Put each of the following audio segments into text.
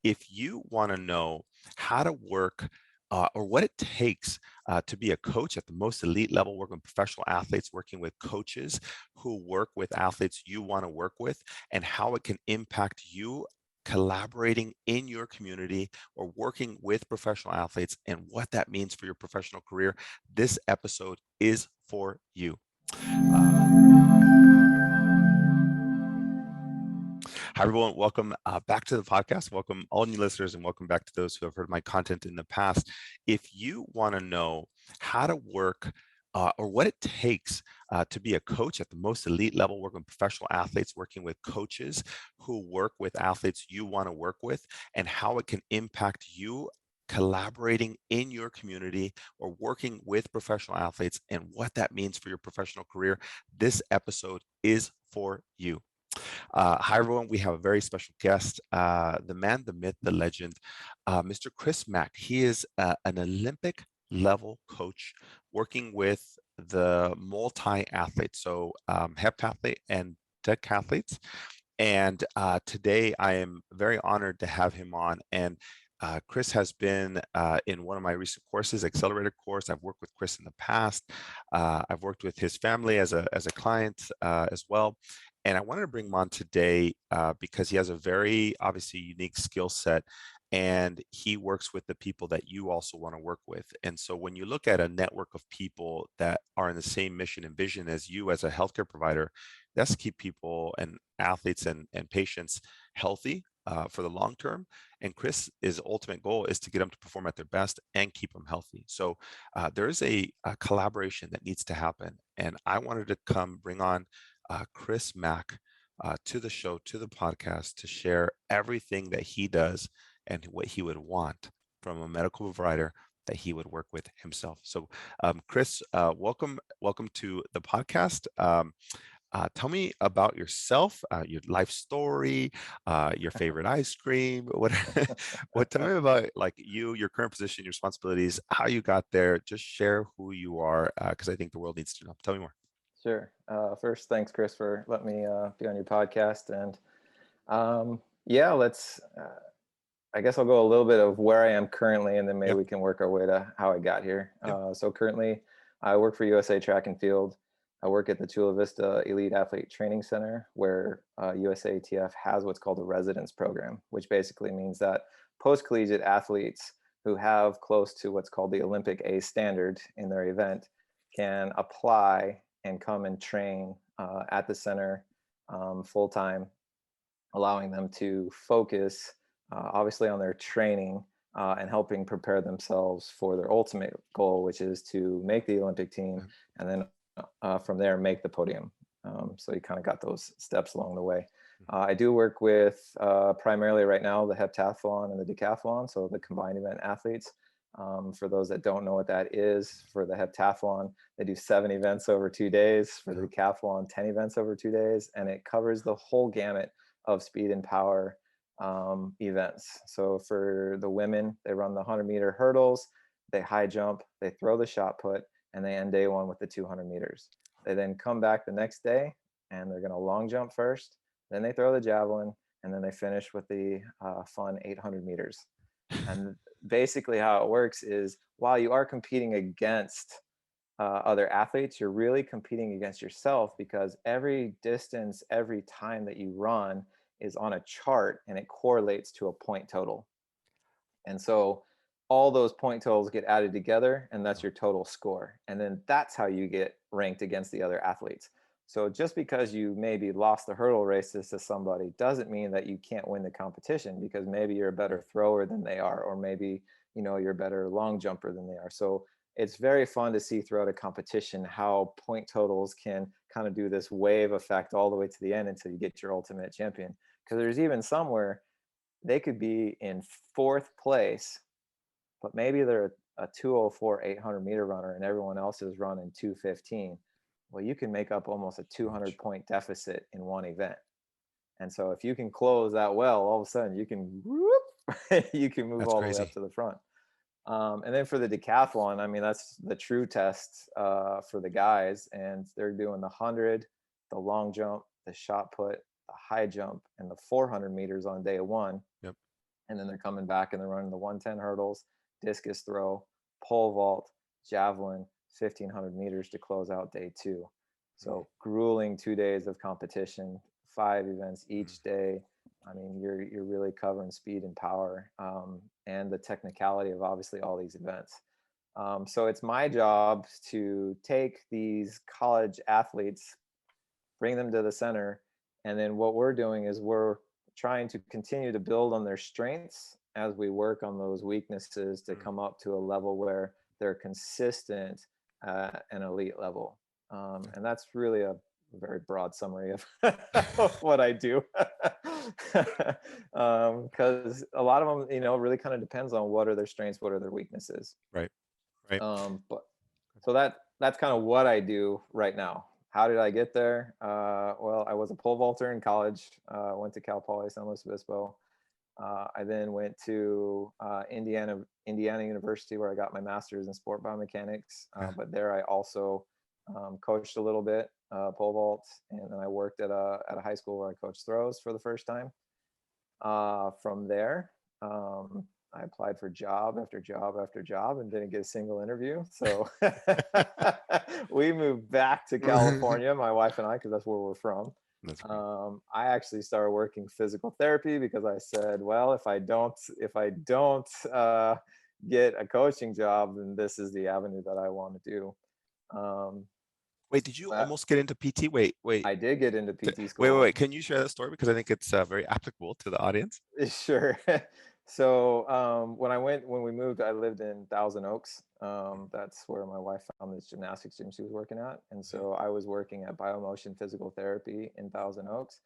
If you want to know how to work or what it takes to be a coach at the most elite level, working with professional athletes, working with coaches who work with athletes you want to work with, and how it can impact you collaborating in your community or working with professional athletes and what that means for your professional career, this episode is for you. Hi, everyone. Welcome back to the podcast. Welcome all new listeners, and welcome back to those who have heard my content in the past. If you want to know how to work or what it takes to be a coach at the most elite level, working with professional athletes, working with coaches who work with athletes you want to work with, and how it can impact you collaborating in your community or working with professional athletes and what that means for your professional career, this episode is for you. Hi, everyone. We have a very special guest, the man, the myth, the legend, Mr. Kris Mack. He is an Olympic level coach working with the multi-athletes, so heptathlete and decathletes. And today I am very honored to have him on. And Kris has been in one of my recent courses, Accelerator course. I've worked with Kris in the past. I've worked with his family as a client as well. And I wanted to bring him on today because he has a very obviously unique skill set, and he works with the people that you also want to work with. And so when you look at a network of people that are in the same mission and vision as you as a healthcare provider, that's to keep people and athletes and patients healthy for the long term. And Kris's ultimate goal is to get them to perform at their best and keep them healthy. So there is a collaboration that needs to happen. And I wanted to bring on Kris Mack to the show, to the podcast, to share everything that he does and what he would want from a medical provider that he would work with himself. So, Kris, welcome to the podcast. Tell me about yourself, your life story, your favorite ice cream. Tell me about like you, your current position, your responsibilities, how you got there. Just share who you are, because I think the world needs to know. Tell me more. Sure. First, thanks, Kris, for letting me be on your podcast. And yeah, I guess I'll go a little bit of where I am currently, and then maybe Yep. we can work our way to how I got here. Yep. So currently, I work for USA Track and Field. I work at the Chula Vista Elite Athlete Training Center, where USATF has what's called a residence program, which basically means that post-collegiate athletes who have close to what's called the Olympic A standard in their event can apply and come and train at the center full time, allowing them to focus obviously on their training and helping prepare themselves for their ultimate goal, which is to make the Olympic team and then from there make the podium. So you kind of got those steps along the way. I do work with primarily right now the heptathlon and the decathlon, so the combined event athletes. For those that don't know what that is, for the heptathlon, they do 7 events over 2 days. For the decathlon, 10 events over 2 days, and it covers the whole gamut of speed and power events. So for the women, they run the 100-meter hurdles, they high jump, they throw the shot put, and they end day one with the 200 meters. They then come back the next day, and they're going to long jump first, then they throw the javelin, and then they finish with the fun 800 meters. And basically how it works is while you are competing against other athletes, you're really competing against yourself, because every distance, every time that you run is on a chart and it correlates to a point total. And so all those point totals get added together, and that's your total score. And then that's how you get ranked against the other athletes. So just because you maybe lost the hurdle races to somebody doesn't mean that you can't win the competition, because maybe you're a better thrower than they are, or maybe, you're a better long jumper than they are. So it's very fun to see throughout a competition how point totals can kind of do this wave effect all the way to the end until you get your ultimate champion. Because there's even some where they could be in 4th place, but maybe they're a 2:04 800-meter runner and everyone else is running 2:15. Well, you can make up almost a 200-point deficit in one event. And so if you can close that well, all of a sudden you can you can move That's all the way up crazy. to the front. And then for the decathlon, I mean, that's the true test for the guys. And they're doing the 100, the long jump, the shot put, the high jump, and the 400 meters on day one. Yep. And then they're coming back and they're running the 110 hurdles, discus throw, pole vault, javelin, 1500 meters to close out day 2. So grueling 2 days of competition, 5 events each day. I mean, you're really covering speed and power, and the technicality of obviously all these events. So it's my job to take these college athletes, bring them to the center, and then what we're doing is we're trying to continue to build on their strengths as we work on those weaknesses to come up to a level where they're consistent at an elite level. And that's really a very broad summary of what I do. Because a lot of them, really kind of depends on what are their strengths, what are their weaknesses. Right. Right. But so that's kind of what I do right now. How did I get there? Well, I was a pole vaulter in college. Went to Cal Poly San Luis Obispo. I then went to Indiana University, where I got my master's in sport biomechanics. But there I also coached a little bit pole vault, and then I worked at a high school where I coached throws for the first time. From there, I applied for job after job after job and didn't get a single interview. So we moved back to California, my wife and I, because that's where we're from. I actually started working physical therapy because I said, well, if I don't get a coaching job, then this is the avenue that I want to do. Wait, did you almost get into PT? Wait. I did get into PT school. Wait. Can you share that story? Because I think it's very applicable to the audience. Sure. So when we moved, I lived in Thousand Oaks. That's where my wife found this gymnastics gym she was working at. And so I was working at Biomotion Physical Therapy in Thousand Oaks.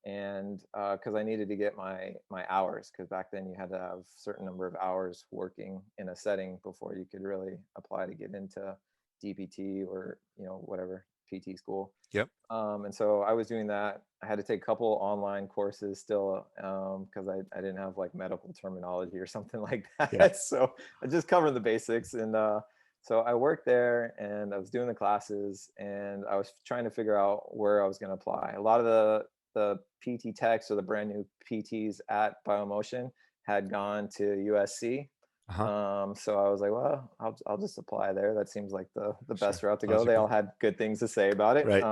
And because I needed to get my hours, because back then you had to have a certain number of hours working in a setting before you could really apply to get into DPT or whatever PT school. Yep. And so I was doing that. I had to take a couple online courses still because I didn't have like medical terminology or something like that. Yeah. So I just covered the basics. And so I worked there and I was doing the classes and I was trying to figure out where I was going to apply. A lot of the PT techs or the brand new PTs at Biomotion had gone to USC. So I was like, well, I'll just apply there. That seems like the best route to go. They all had good things to say about it. Right.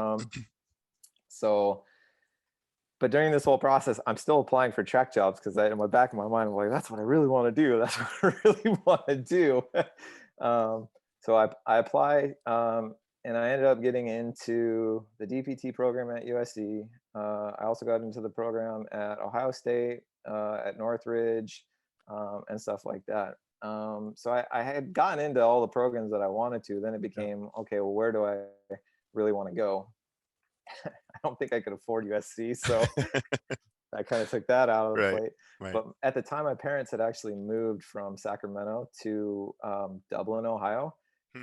But during this whole process, I'm still applying for track jobs because in the back of my mind, I'm like, that's what I really want to do. That's what I really want to do. So I applied and I ended up getting into the DPT program at USC. I also got into the program at Ohio State, at Northridge, and stuff like that. So I had gotten into all the programs that I wanted to. Then it became, okay, well, where do I really want to go? I don't think I could afford USC, so I kind of took that out of the plate. Right. But at the time, my parents had actually moved from Sacramento to Dublin, Ohio.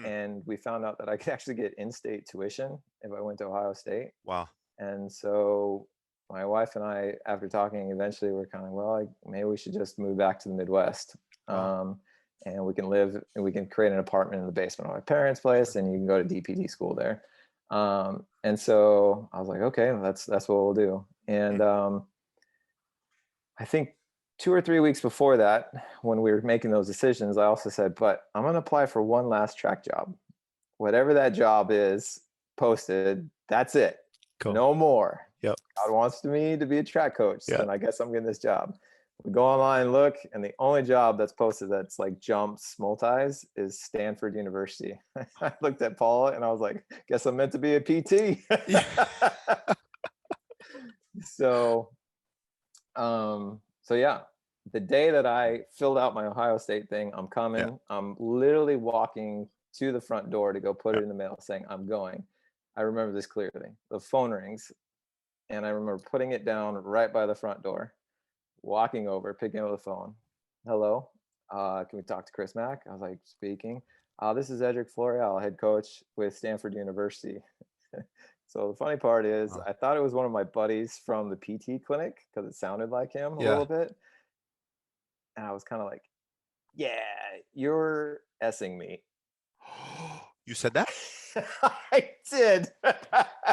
And we found out that I could actually get in-state tuition if I went to Ohio State. Wow. And so my wife and I, after talking, eventually we're kind of, well, maybe we should just move back to the Midwest. Wow. And we can create an apartment in the basement of my parents' place, and you can go to DPT school there. And so I was like, okay, that's what we'll do. And I think 2 or 3 weeks before that, when we were making those decisions, I also said, but I'm going to apply for one last track job. Whatever that job is posted, that's it. Cool. No more. Yep. God wants me to be a track coach. Yep. And I guess I'm getting this job. We go online and look, and the only job that's posted that's like jumps, multis is Stanford University. I looked at Paul and I was like, guess I'm meant to be a PT. So yeah, the day that I filled out my Ohio State thing, I'm coming. Yeah. I'm literally walking to the front door to go put it in the mail saying I'm going. I remember this clearly. The phone rings and I remember putting it down right by the front door, walking over, picking up the phone. Hello, can we talk to Kris Mack? I was like, speaking. This is Edric Floreal, head coach with Stanford University. So the funny part is I thought it was one of my buddies from the PT clinic because it sounded like him a little bit. And I was kind of like, yeah, you're S-ing me. You said that? I did.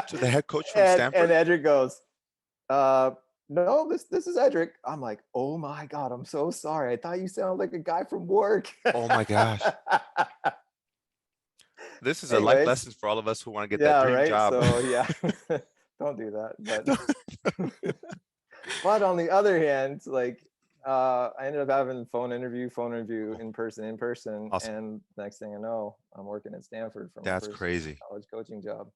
So the head coach from Stanford? And Edric goes, no, this is Edric. I'm like, oh my God, I'm so sorry. I thought you sounded like a guy from work. Oh my gosh. This is a life Anyways, lesson for all of us who want to get that yeah, dream right. job. So yeah, don't do that. But on the other hand, like I ended up having phone interview, Cool. in person, Awesome. and next thing I know, I'm working at Stanford for my That's first crazy. college coaching job.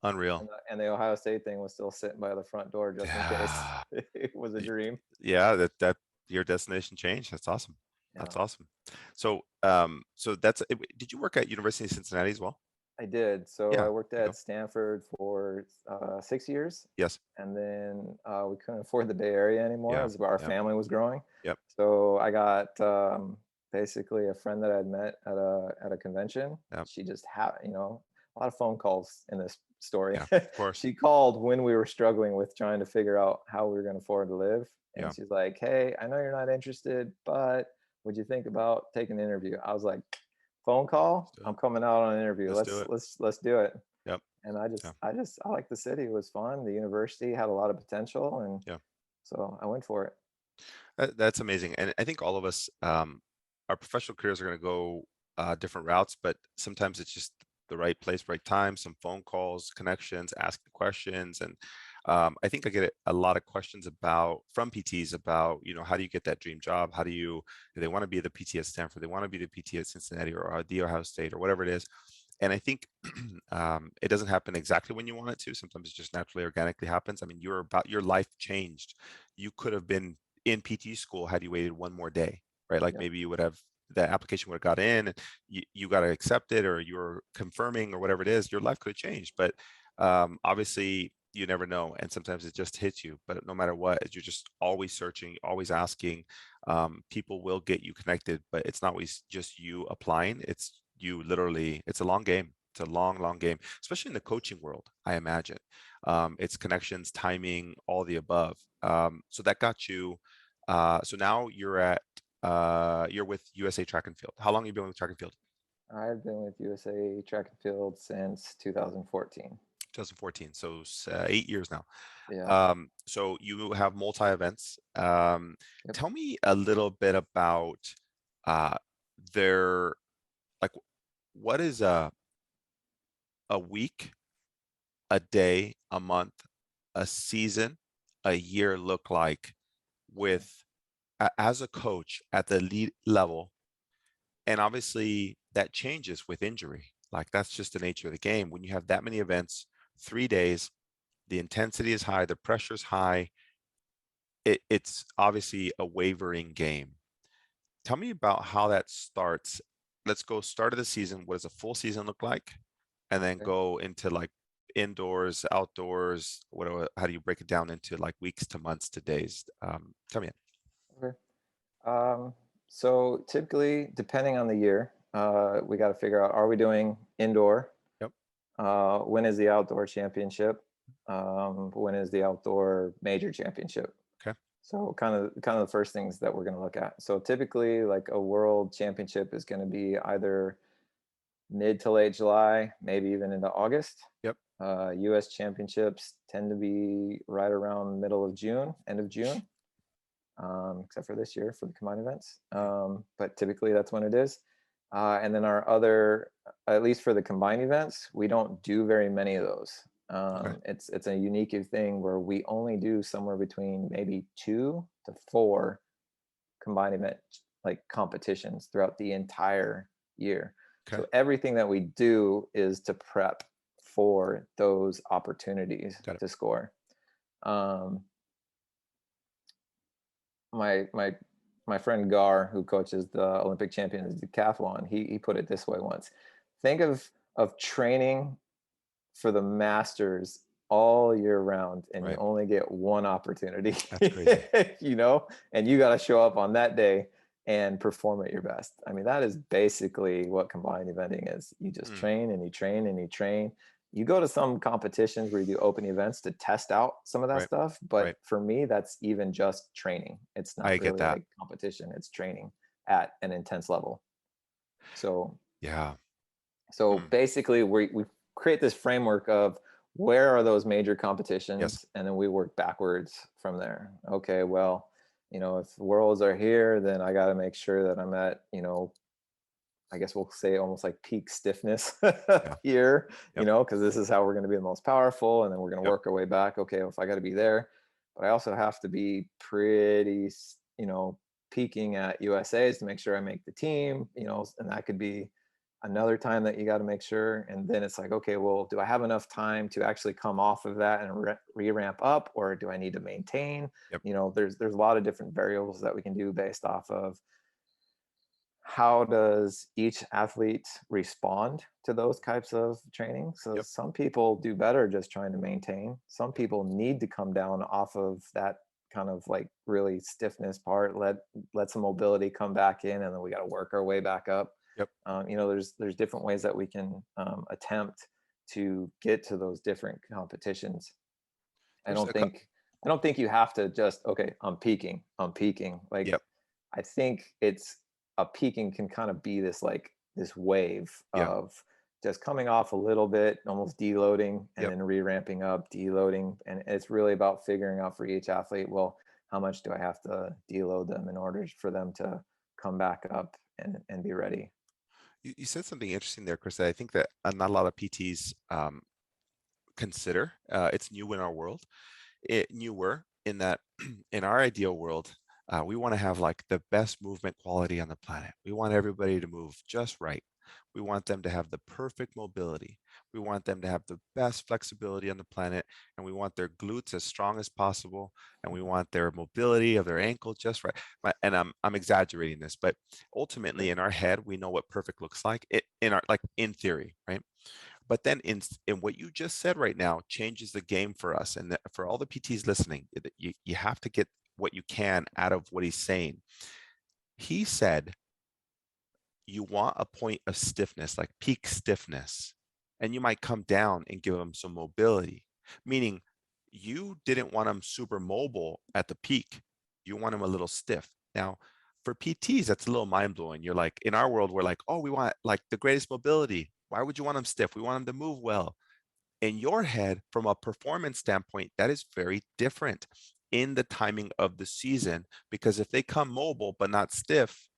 Unreal. And the Ohio State thing was still sitting by the front door just in case Yeah. it was a Y- dream. Yeah, that your destination changed. That's awesome. Yeah, That's awesome. So, so did you work at University of Cincinnati as well? I did. So Yeah, I worked there you at go. Stanford for 6 years, Yes. and then we couldn't afford the Bay Area anymore Yeah. as our Yeah. family was growing. Yep. So I got basically a friend that I'd met at a convention. Yep. She just had, a lot of phone calls in this story. Yeah. Of course. She called when we were struggling with trying to figure out how we were going to afford to live, and Yeah. she's like, "Hey, I know you're not interested, but would you think about taking an interview?" I was like, "Phone Let's call? do it. I'm coming out on an interview. Let's do it. Let's do it." Yep. And Yeah. I like the city. It was fun. The university had a lot of potential, and Yeah. so I went for it. That's amazing. And I think all of us, our professional careers are going to go different routes, but sometimes it's just the right place, right time, some phone calls, connections, asking questions. And I think I get a lot of questions from PTs about, how do you get that dream job? Do they want to be the PT at Stanford? They want to be the PT at Cincinnati or the Ohio State or whatever it is. And I think it doesn't happen exactly when you want it to. Sometimes it just naturally, organically happens. I mean, your life changed. You could have been in PT school had you waited one more day, right? Like Yep. maybe you would have the application would have got in and you got to accept it or you're confirming or whatever it is, your life could have changed. But obviously you never know. And sometimes it just hits you. But no matter what, you're just always searching, always asking. People will get you connected, but it's not always just you applying. It's you literally, it's a long game. It's a long, long game, especially in the coaching world, I imagine. It's connections, timing, all the above. So that got you. So now you're with USA Track and Field. How long have you been with Track and Field? I've been with USA Track and Field since 2014. 2014. So 8 years now. Yeah. So you have multi events. Yep. Tell me a little bit about uh, their like what is a week, a day, a month, a season, a year look like Okay. with as a coach at the elite level? And obviously that changes with injury. Like that's just the nature of the game. When you have that many events, 3 days, the intensity is high, the pressure is high. It's obviously a wavering game. Tell me about how that starts. Let's go start of the season. What does a full season look like? And then Okay. go into like indoors, outdoors. How do you break it down into like weeks to months to days? Tell me. Okay. Um, so typically, depending on the year, we got to figure out, are we doing indoor? Yep. When is the outdoor championship? When is the outdoor major championship? Okay. So kind of the first things that we're going to look at. So typically, like a world championship is going to be either mid to late July, maybe even into August. Yep. U.S. championships tend to be right around middle of June, end of June, except for this year for the combined events. But typically that's when it is. And then our other, at least for the combined events, we don't do very many of those. Okay. It's a unique thing where we only do somewhere between maybe 2 to 4 combined event like competitions throughout the entire year. Okay. So everything that we do is to prep for those opportunities Got it. to score. Um, my friend Gar, who coaches the Olympic champions decathlon, he put it this way once: think of training for the Masters all year round, and you Right. only get one opportunity, That's crazy. and you got to show up on that day and perform at your best. I mean, that is basically what combined eventing is. You just Mm, train and you train and you train. You go to some competitions where you do open events to test out some of that right. stuff, but Right. for me, that's even just training. It's not I get really that. like competition, it's training at an intense level. So Yeah. so Mm, basically we create this framework of where are those major Yes. competitions, and then we work backwards from there. Okay, well, if worlds are here, then I got to make sure that I'm at, I guess we'll say almost like peak stiffness Yeah. here, Yep. because this is how we're going to be the most powerful, and then we're going to Yep. work our way back. Okay, well, if I got to be there, but I also have to be pretty, peaking at USA's to make sure I make the team, and that could be another time that you got to make sure. And then it's like, okay, well, do I have enough time to actually come off of that and re-ramp up, or do I need to maintain? Yep. There's a lot of different variables that we can do based off of how does each athlete respond to those types of training. So Yep. some people do better just trying to maintain. Some people need to come down off of that kind of like really stiffness part, let some mobility come back in, and then we got to work our way back up. Yep. There's different ways that we can attempt to get to those different competitions. I There's don't a cou- think I don't think you have to just, okay, I'm peaking. Like, Yep. I think it's a peaking can kind of be this like this wave Yeah. of just coming off a little bit, almost deloading, and Yep. then re-ramping up, deloading. And it's really about figuring out for each athlete, well, how much do I have to deload them in order for them to come back up and be ready? You said something interesting there, Chris, that I think that not a lot of PTs consider. It's new in our world. It newer in that in our ideal world, we want to have like the best movement quality on the planet. We want everybody to move just right. We want them to have the perfect mobility. We want them to have the best flexibility on the planet, and we want their glutes as strong as possible, and we want their mobility of their ankle just right. And I'm exaggerating this, but ultimately in our head, we know what perfect looks like. In our like in theory, right? But then in what you just said right now changes the game for us. And for all the PTs listening, you have to get what you can out of what he's saying. He said, you want a point of stiffness, like peak stiffness, and you might come down and give them some mobility, meaning you didn't want them super mobile at the peak. You want them a little stiff. Now, for PTs, that's a little mind blowing. You're like, in our world, we're like, oh, we want like the greatest mobility. Why would you want them stiff? We want them to move well. In your head, from a performance standpoint, that is very different in the timing of the season, because if they come mobile but not stiff,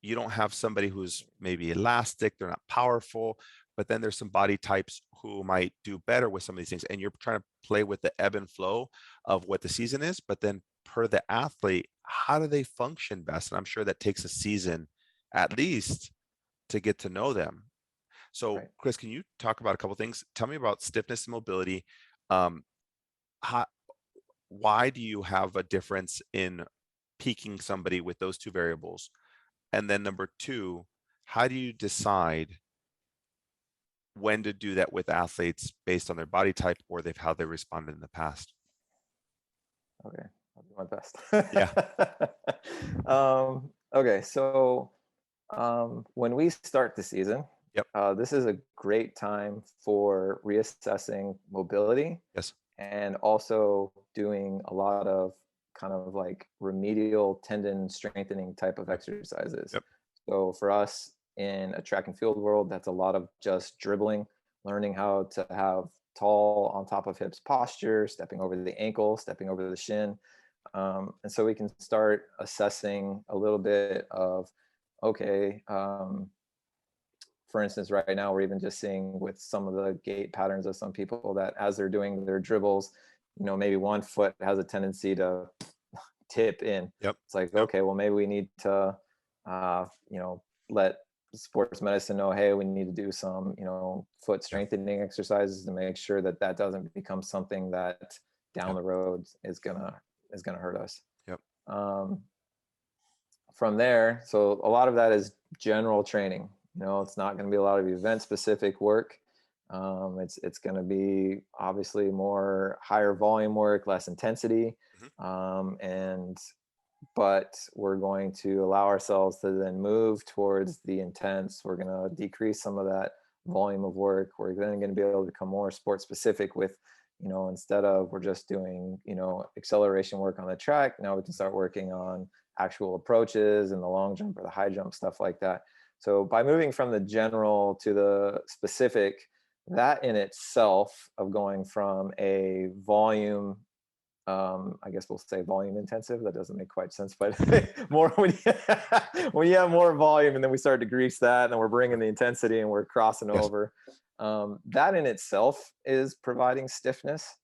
you don't have somebody who's maybe elastic, they're not powerful, but then there's some body types who might do better with some of these things. And you're trying to play with the ebb and flow of what the season is, but then per the athlete, how do they function best? And I'm sure that takes a season at least to get to know them. So, Right. Chris, can you talk about a couple things? Tell me about stiffness and mobility. Um, how, why do you have a difference in peaking somebody with those two variables? And then number two, how do you decide when to do that with athletes based on their body type or how they responded in the past? Okay, I'll do my best. Yeah. Okay, so when we start the season, Yep. this is a great time for reassessing mobility Yes. and also doing a lot of kind of like remedial tendon strengthening type of Yep. exercises. Yep. So for us in a track and field world, that's a lot of just dribbling, learning how to have tall on top of hips posture, stepping over the ankle, stepping over the shin. And so we can start assessing a little bit of, okay, for instance, right now we're even just seeing with some of the gait patterns of some people that as they're doing their dribbles, maybe one foot has a tendency to tip in. Yep. It's like, Yep. okay, well, maybe we need to, let sports medicine know, hey, we need to do some, foot Yeah. strengthening exercises to make sure that that doesn't become something that down Yep. the road is gonna hurt us. Yep. Um, from there, so a lot of that is general training. It's not going to be a lot of event specific work. It's going to be obviously more higher volume work, less intensity, Mhm. and but we're going to allow ourselves to then move towards the intense. We're going to decrease some of that volume of work. We're then going to be able to become more sport specific with, instead of we're just doing, acceleration work on the track, now we can start working on actual approaches and the long jump or the high jump, stuff like that. So by moving from the general to the specific, that in itself of going from a volume, I guess we'll say volume intensive. That doesn't make quite sense, but more when you have more volume, and then we start to grease that, and then we're bringing the intensity, and we're crossing Yes. over. That in itself is providing stiffness,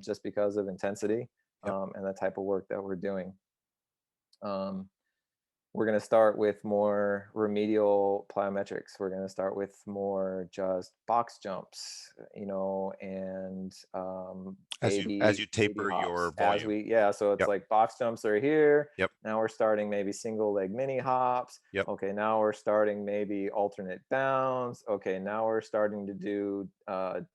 just because of intensity, Yep. and the type of work that we're doing. Um, we're going to start with more remedial plyometrics. We're going to start with more just box jumps, and As you 80 taper hops your as volume. we, yeah. So it's Yep. like box jumps are here. Yep. Now we're starting maybe single leg mini hops. Yep. Okay, now we're starting maybe alternate bounds. Okay, now we're starting to do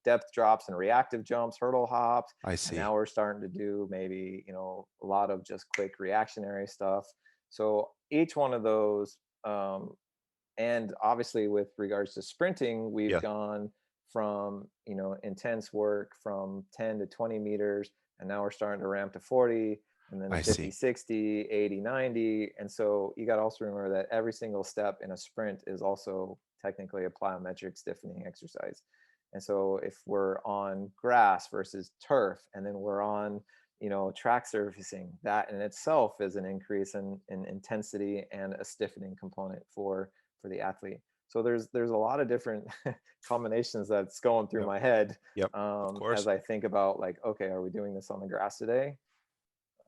depth drops and reactive jumps, hurdle hops. I And see. now we're starting to do maybe, a lot of just quick reactionary stuff. So each one of those, and obviously with regards to sprinting, we've Yeah. gone from, intense work from 10 to 20 meters, and now we're starting to ramp to 40, and then the I 50, see. 60, 80, 90. And so you got to also remember that every single step in a sprint is also technically a plyometric stiffening exercise. And so if we're on grass versus turf, and then we're on, track surfacing, that in itself is an increase in intensity and a stiffening component for the athlete. So there's a lot of different combinations that's going through Yep. my head, Yep. Of as course. I think about, like, okay, are we doing this on the grass today?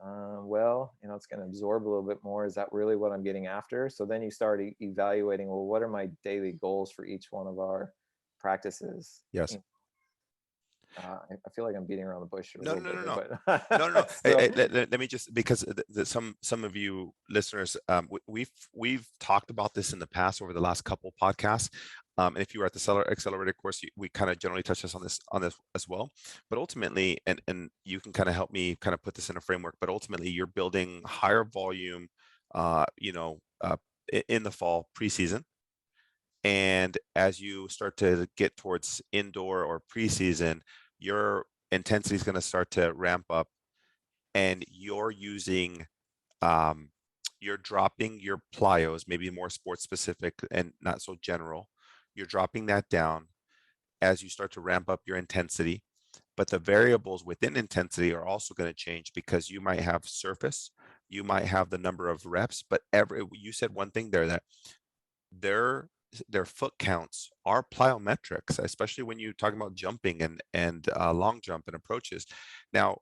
Well, it's going to absorb a little bit more. Is that really what I'm getting after? So then you start evaluating, well, what are my daily goals for each one of our practices? Yes. I feel like I'm beating around the bush a No, little no, bit no, here, no. No, no, no. but so Let me just, because some of you listeners, we've talked about this in the past over the last couple podcasts. And if you were at the Seller Accelerator course, we kind of generally touch this on this as well. But ultimately, and you can kind of help me kind of put this in a framework. But ultimately, you're building higher volume, in the fall preseason. And as you start to get towards indoor or preseason, your intensity is going to start to ramp up, and you're dropping your plyos, maybe more sports specific and not so general. You're dropping that down as you start to ramp up your intensity. But the variables within intensity are also going to change, because you might have surface, you might have the number of reps, but you said one thing there, that their their foot counts are plyometrics, especially when you're talking about jumping and long jump and approaches. Now,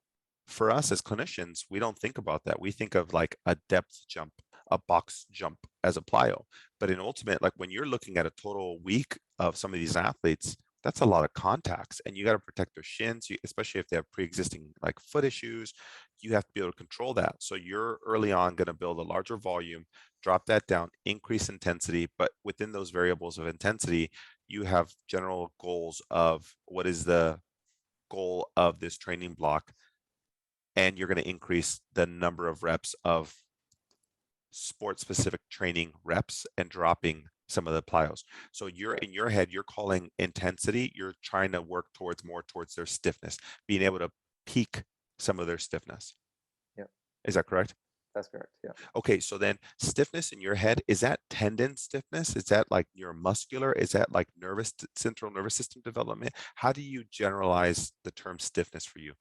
for us as clinicians, we don't think about that. We think of like a depth jump, a box jump as a plyo. But in ultimate, like when you're looking at a total week of some of these athletes, that's a lot of contacts, and you got to protect their shins, especially if they have pre-existing like foot issues. You have to be able to control that. So you're early on going to build a larger volume, drop that down, increase intensity, but within those variables of intensity, you have general goals of what is the goal of this training block, and you're going to increase the number of reps of sport specific training reps and dropping some of the plyos. So you're right. in your head, you're calling intensity, you're trying to work towards their stiffness, being able to peak some of their stiffness. Yeah, Is that correct? that's correct. Yeah. Okay, so then stiffness in your head, is that tendon stiffness? Is that like neuromuscular? Is that like central nervous system development? How do you generalize the term stiffness for you?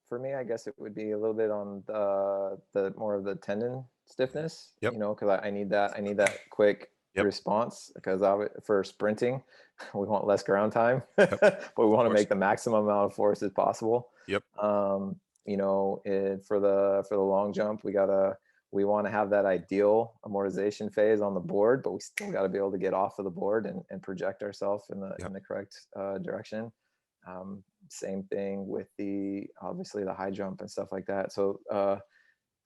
For me, I guess it would be a little bit on the more of the tendon stiffness, Yep. because I need that quick Yep. response, because for sprinting, we want less ground time, Yep. but we Of want to course. make the maximum amount of force as possible. Yep. For the long jump, we want to have that ideal amortization phase on the board, but we still got to be able to get off of the board and project ourselves in Yep. the correct direction. Same thing with obviously the high jump and stuff like that. So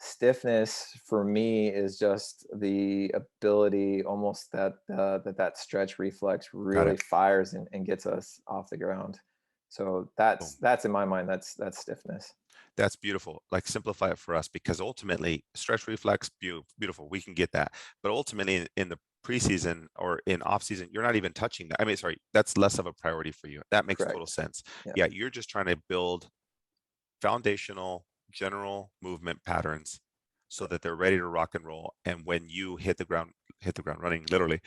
stiffness for me is just the ability, almost that stretch reflex Got really it. fires and gets us off the ground. So that's Boom. that's in my mind, that's stiffness. That's beautiful. Like simplify it for us, because ultimately stretch reflex, beautiful. We can get that. But ultimately in the preseason or in off season, you're not even touching that. I mean, sorry, that's less of a priority for you. That makes total Correct. sense. Yeah. Yeah, you're just trying to build foundational general movement patterns so that they're ready to rock and roll. And when you hit the ground running, literally,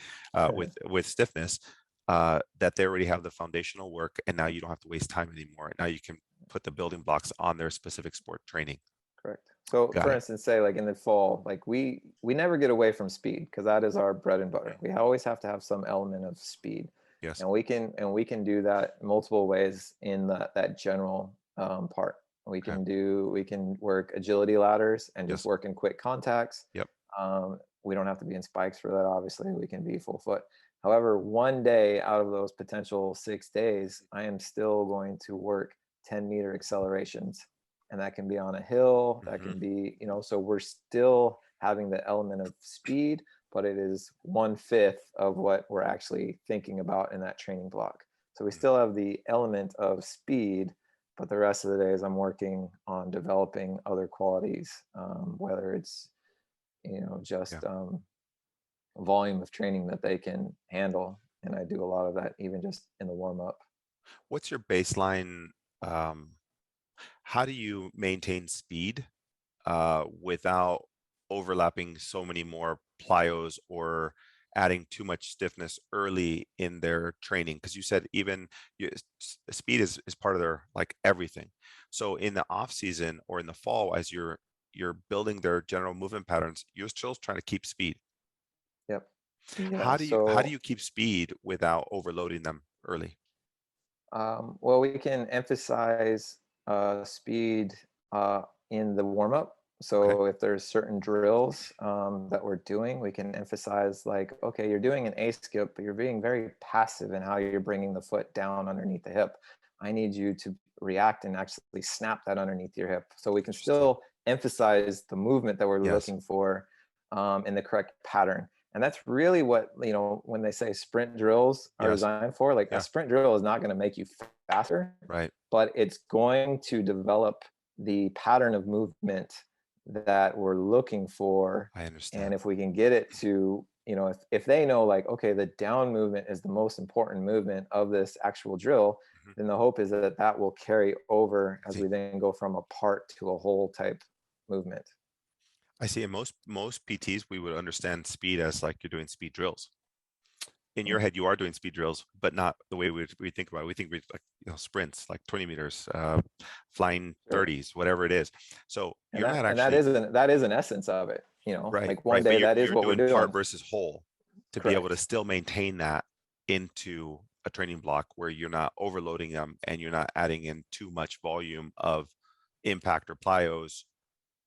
with stiffness, that they already have the foundational work, and now you don't have to waste time anymore. Now you can put the building blocks on their specific sport training. Correct. So Got for it. instance, say like in the fall, like we never get away from speed because that is our bread and butter. We always have to have some element of speed. Yes. And we can do that multiple ways in that general part. Okay. We can work agility ladders and just Yes. work in quick contacts. Yep. We don't have to be in spikes for that, obviously. We can be full foot. However, one day out of those potential 6 days, I am still going to work 10-meter accelerations. And that can be on a hill, that Hmm. can be, you know, so we're still having the element of speed, but it is 1/5 of what we're actually thinking about in that training block. So we still have the element of speed, but the rest of the days I'm working on developing other qualities, whether it's, you know, Yeah. just volume of training that they can handle. And I do a lot of that even just in the warm up. What's your baseline? Um, how do you maintain speed without overlapping so many more plyos or adding too much stiffness early in their training? Because you said even speed is part of their like everything. So in the off season or in the fall, as you're building their general movement patterns, you're still trying to keep speed. Yep. Yeah. How do you So keep speed without overloading them early? well, we can emphasize speed in the warm up. Okay. So if there's certain drills that we're doing, we can emphasize like, okay, you're doing an A skip, but you're being very passive in how you're bringing the foot down underneath the hip. I need you to react and actually snap that underneath your hip. So we can Interesting. still emphasize the movement that we're Yes. looking for in the correct pattern. And that's really what, you know, when they say sprint drills are Yes. designed for. Like a Yeah. sprint drill is not going to make you faster, Right. but it's going to develop the pattern of movement that we're looking for. I And understand. if we can get it to, you know, if they know like, okay, the down movement is the most important movement of this actual drill, Mhm. then the hope is that that will carry over I as see. we then go from a part to a whole type movement. I see. In most PTs, we would understand speed as like you're doing speed drills. In Mm. your head, you are doing speed drills, but not the way we think about it. We think we like sprints, like 20 meters, flying Sure. 30s, whatever it is. So And you're not actually that is an essence of it, you know, right, like one right. But day you're that is you're what we're doing part doing. versus whole to be able to Correct. still maintain that into a training block where you're not overloading them and you're not adding in too much volume of impact or plyos,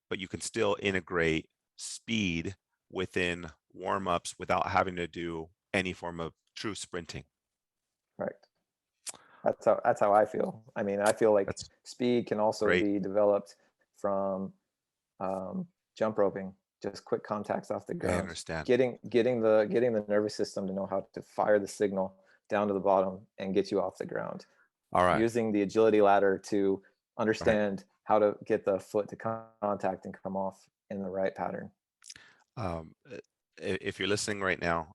but you can still integrate speed within warm-ups without having to do any form of true sprinting. Correct. That's how I feel. I mean, I feel like That's speed can also great. be developed from jump roping, just quick contacts off the I ground, understand. getting the nervous system to know how to fire the signal down to the bottom and get you off the ground. All right. Using the agility ladder to Right. understand how to get the foot to contact and come off in the right pattern. Um, if you're listening right now,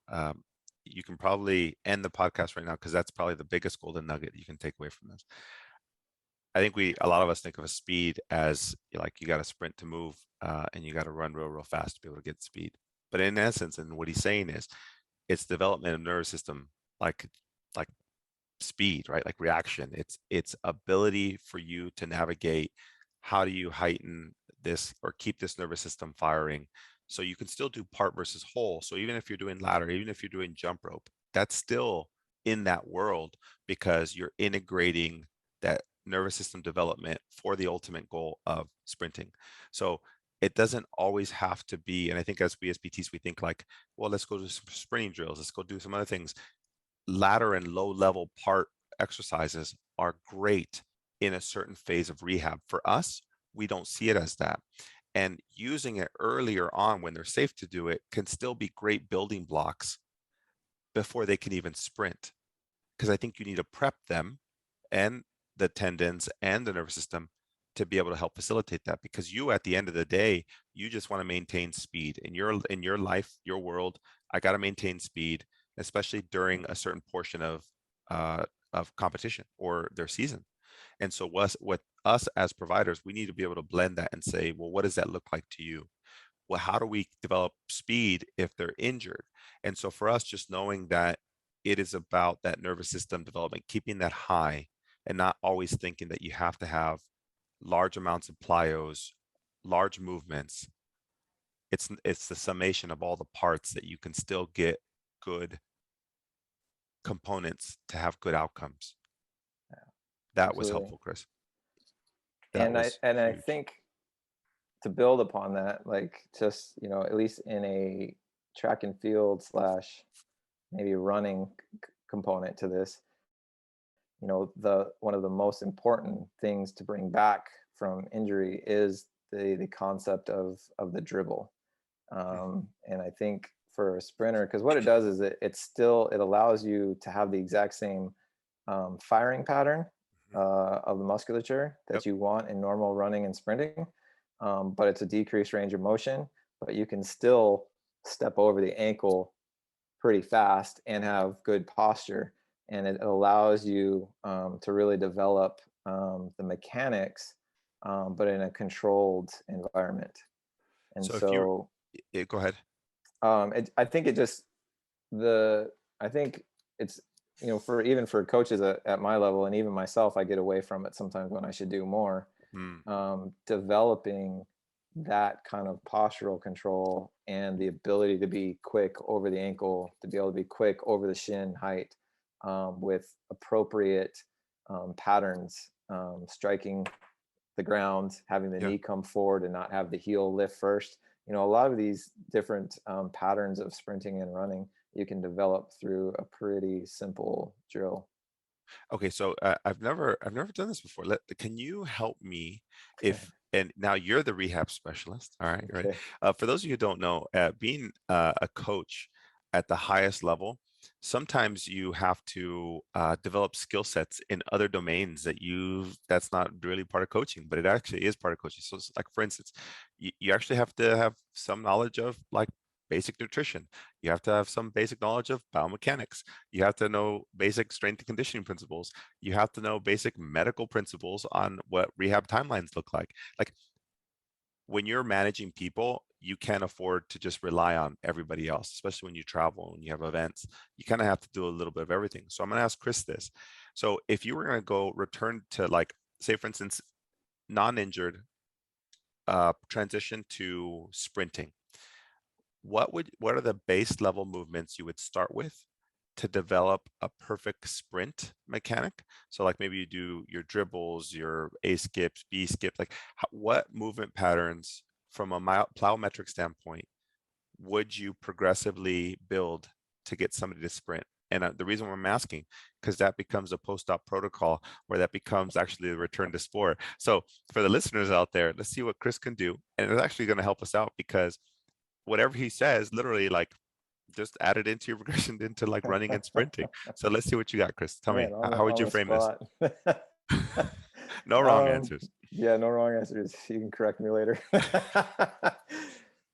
you can probably end the podcast right now because that's probably the biggest golden nugget you can take away from this. I think a lot of us think of a speed as like you got to sprint to move, and you got to run real fast to be able to get speed. But in essence, and what he's saying is, it's development of nervous system, like like speed, right? Like reaction. It's ability for you to navigate. How do you heighten this or keep this nervous system firing? So you can still do part versus whole. So even if you're doing ladder, even if you're doing jump rope, that's still in that world because you're integrating that nervous system development for the ultimate goal of sprinting. So it doesn't always have to be, and I think as we as PTs, we think like, well, let's go do some sprinting drills, let's go do some other things. Ladder and low level part exercises are great in a certain phase of rehab. For us, we don't see it as that. And using it earlier on when they're safe to do it can still be great building blocks before they can even sprint. Because I think you need to prep them and the tendons and the nervous system to be able to help facilitate that. Because you, at the end of the day, you just want to maintain speed in your life, your world. I got to maintain speed, especially during a certain portion of competition or their season. And so what us as providers, we need to be able to blend that and say, well, what does that look like to you? Well, how do we develop speed if they're injured? And so for us, just knowing that it is about that nervous system development, keeping that high and not always thinking that you have to have large amounts of plyos, large movements. It's the summation of all the parts that you can still get good components to have good outcomes. That was Absolutely. helpful, Kris. That And was I huge. think to build upon that, like just, at least in a track and field slash maybe running component to this, the one of the most important things to bring back from injury is the concept of the dribble. And I think for a sprinter, because what it does is it allows you to have the exact same firing pattern of the musculature Yep. that you want in normal running and sprinting, but it's a decreased range of motion, but you can still step over the ankle pretty fast and have good posture. And it allows you to really develop the mechanics, but in a controlled environment. And So if you, so go ahead. I think it just I think it's, for even for coaches at my level and even myself, I get away from it sometimes when I should do more. Hmm. Developing that kind of postural control and the ability to be quick over the ankle, to be able to be quick over the shin height, with appropriate patterns, striking the ground, having the Yeah. knee come forward and not have the heel lift first. A lot of these different patterns of sprinting and running you can develop through a pretty simple drill. Okay, so I've never done this before. Can you help me Okay. if and now you're the rehab specialist, all right, right? Okay. For those of you who don't know, being a coach at the highest level, sometimes you have to develop skill sets in other domains that's not really part of coaching, but it actually is part of coaching. So it's like, for instance, you actually have to have some knowledge of like basic nutrition. You have to have some basic knowledge of biomechanics. You have to know basic strength and conditioning principles. You have to know basic medical principles on what rehab timelines look like. Like when you're managing people, you can't afford to just rely on everybody else, especially when you travel and you have events. You kind of have to do a little bit of everything. So I'm going to ask Kris this. So if you were going to go return to, like, say, for instance, non-injured, transition to sprinting, what are the base level movements you would start with to develop a perfect sprint mechanic? So like maybe you do your dribbles, your A skips, B skips, like what movement patterns from a plyometric standpoint would you progressively build to get somebody to sprint? And the reason why I'm asking, because that becomes a post-op protocol where that becomes actually a return to sport. So for the listeners out there, let's see what Kris can do. And it's actually going to help us out because whatever he says, literally like just add it into your progression into like running and sprinting. So let's see what you got, Kris. Tell me, Man, how would on you the frame this? spot. No wrong um, answers. yeah, no wrong answers. You can correct me later.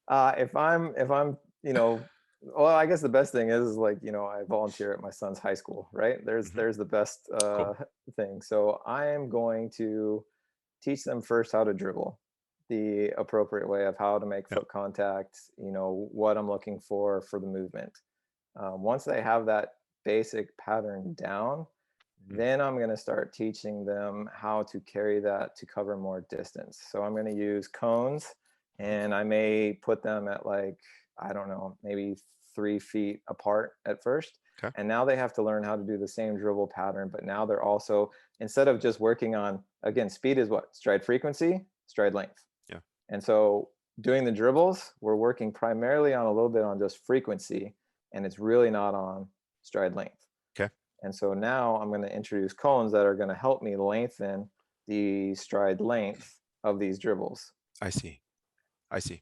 If I'm, well, I guess the best thing is like, I volunteer at my son's high school, right? Hmm. There's the best Cool. thing. So I am going to teach them first how to dribble the appropriate way of how to make Yeah. foot contact, what I'm looking for the movement. Once they have that basic pattern down, Mhm. then I'm going to start teaching them how to carry that to cover more distance. So I'm going to use cones Mhm. and I may put them at like, I don't know, maybe 3 feet apart at first. Okay. And now they have to learn how to do the same dribble pattern. But now they're also, instead of just working on, again, speed is what? Stride frequency, stride length. Yeah. And so doing the dribbles, we're working primarily on a little bit on just frequency, and it's really not on stride length. Okay. And so now I'm going to introduce cones that are going to help me lengthen the stride length of these dribbles. I see. I see.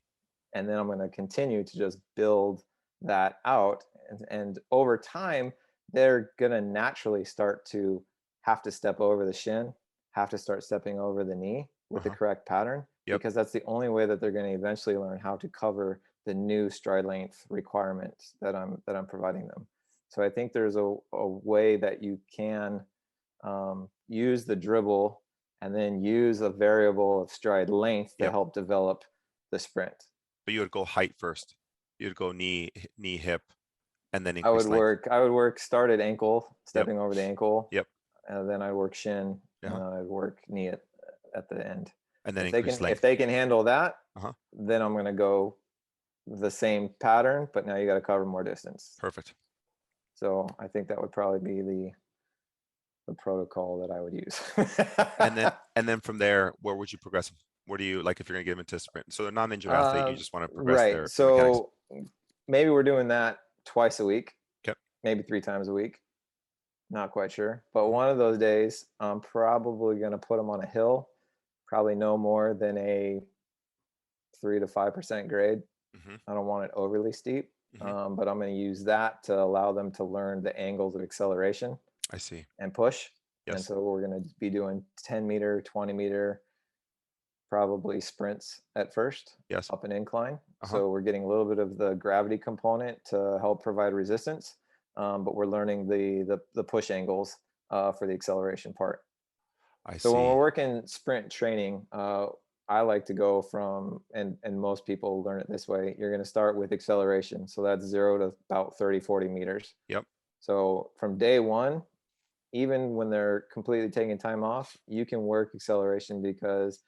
And then I'm going to continue to just build that out. And over time, they're going to naturally start to have to step over the shin, have to start stepping over the knee with the Uh-huh. correct pattern, Yep. because that's the only way that they're going to eventually learn how to cover the new stride length requirement that I'm providing them. So I think there's a way that you can use the dribble and then use a variable of stride length to Yep. help develop the sprint. But you would go height first. You'd go knee, hip, and then I increase would length. work start at ankle, Yep. stepping over the ankle. Yep. And then I'd work shin, and Uh-huh. then I'd work knee at the end. And then If they increase can if length. they can handle that, Uh-huh. then I'm gonna go the same pattern, but now you got to cover more distance. Perfect. So I think that would probably be the protocol that I would use. And then from there, where would you progress them? Where do you, like, if you're gonna get them into sprint? So they're not an injured athlete, you just want to progress Right. their mechanics. So maybe we're doing that twice a week, Okay. maybe 3 times a week. Not quite sure. But Mhm. one of those days, I'm probably going to put them on a hill, probably no more than a 3 to 5% grade. Mhm. I don't want it overly steep, Mhm. but I'm going to use that to allow them to learn the angles of acceleration I see. and push. And Yes. so we're going to be doing 10-meter, 20-meter, probably sprints at first, Yes. up an incline. Uh-huh. So we're getting a little bit of the gravity component to help provide resistance, but we're learning the push angles for the acceleration part. I So when we're see. working sprint training, I like to go from, and most people learn it this way, you're going to start with acceleration. So that's 0 to about 30, 40 meters. Yep. So from day one, even when they're completely taking time off, you can work acceleration, because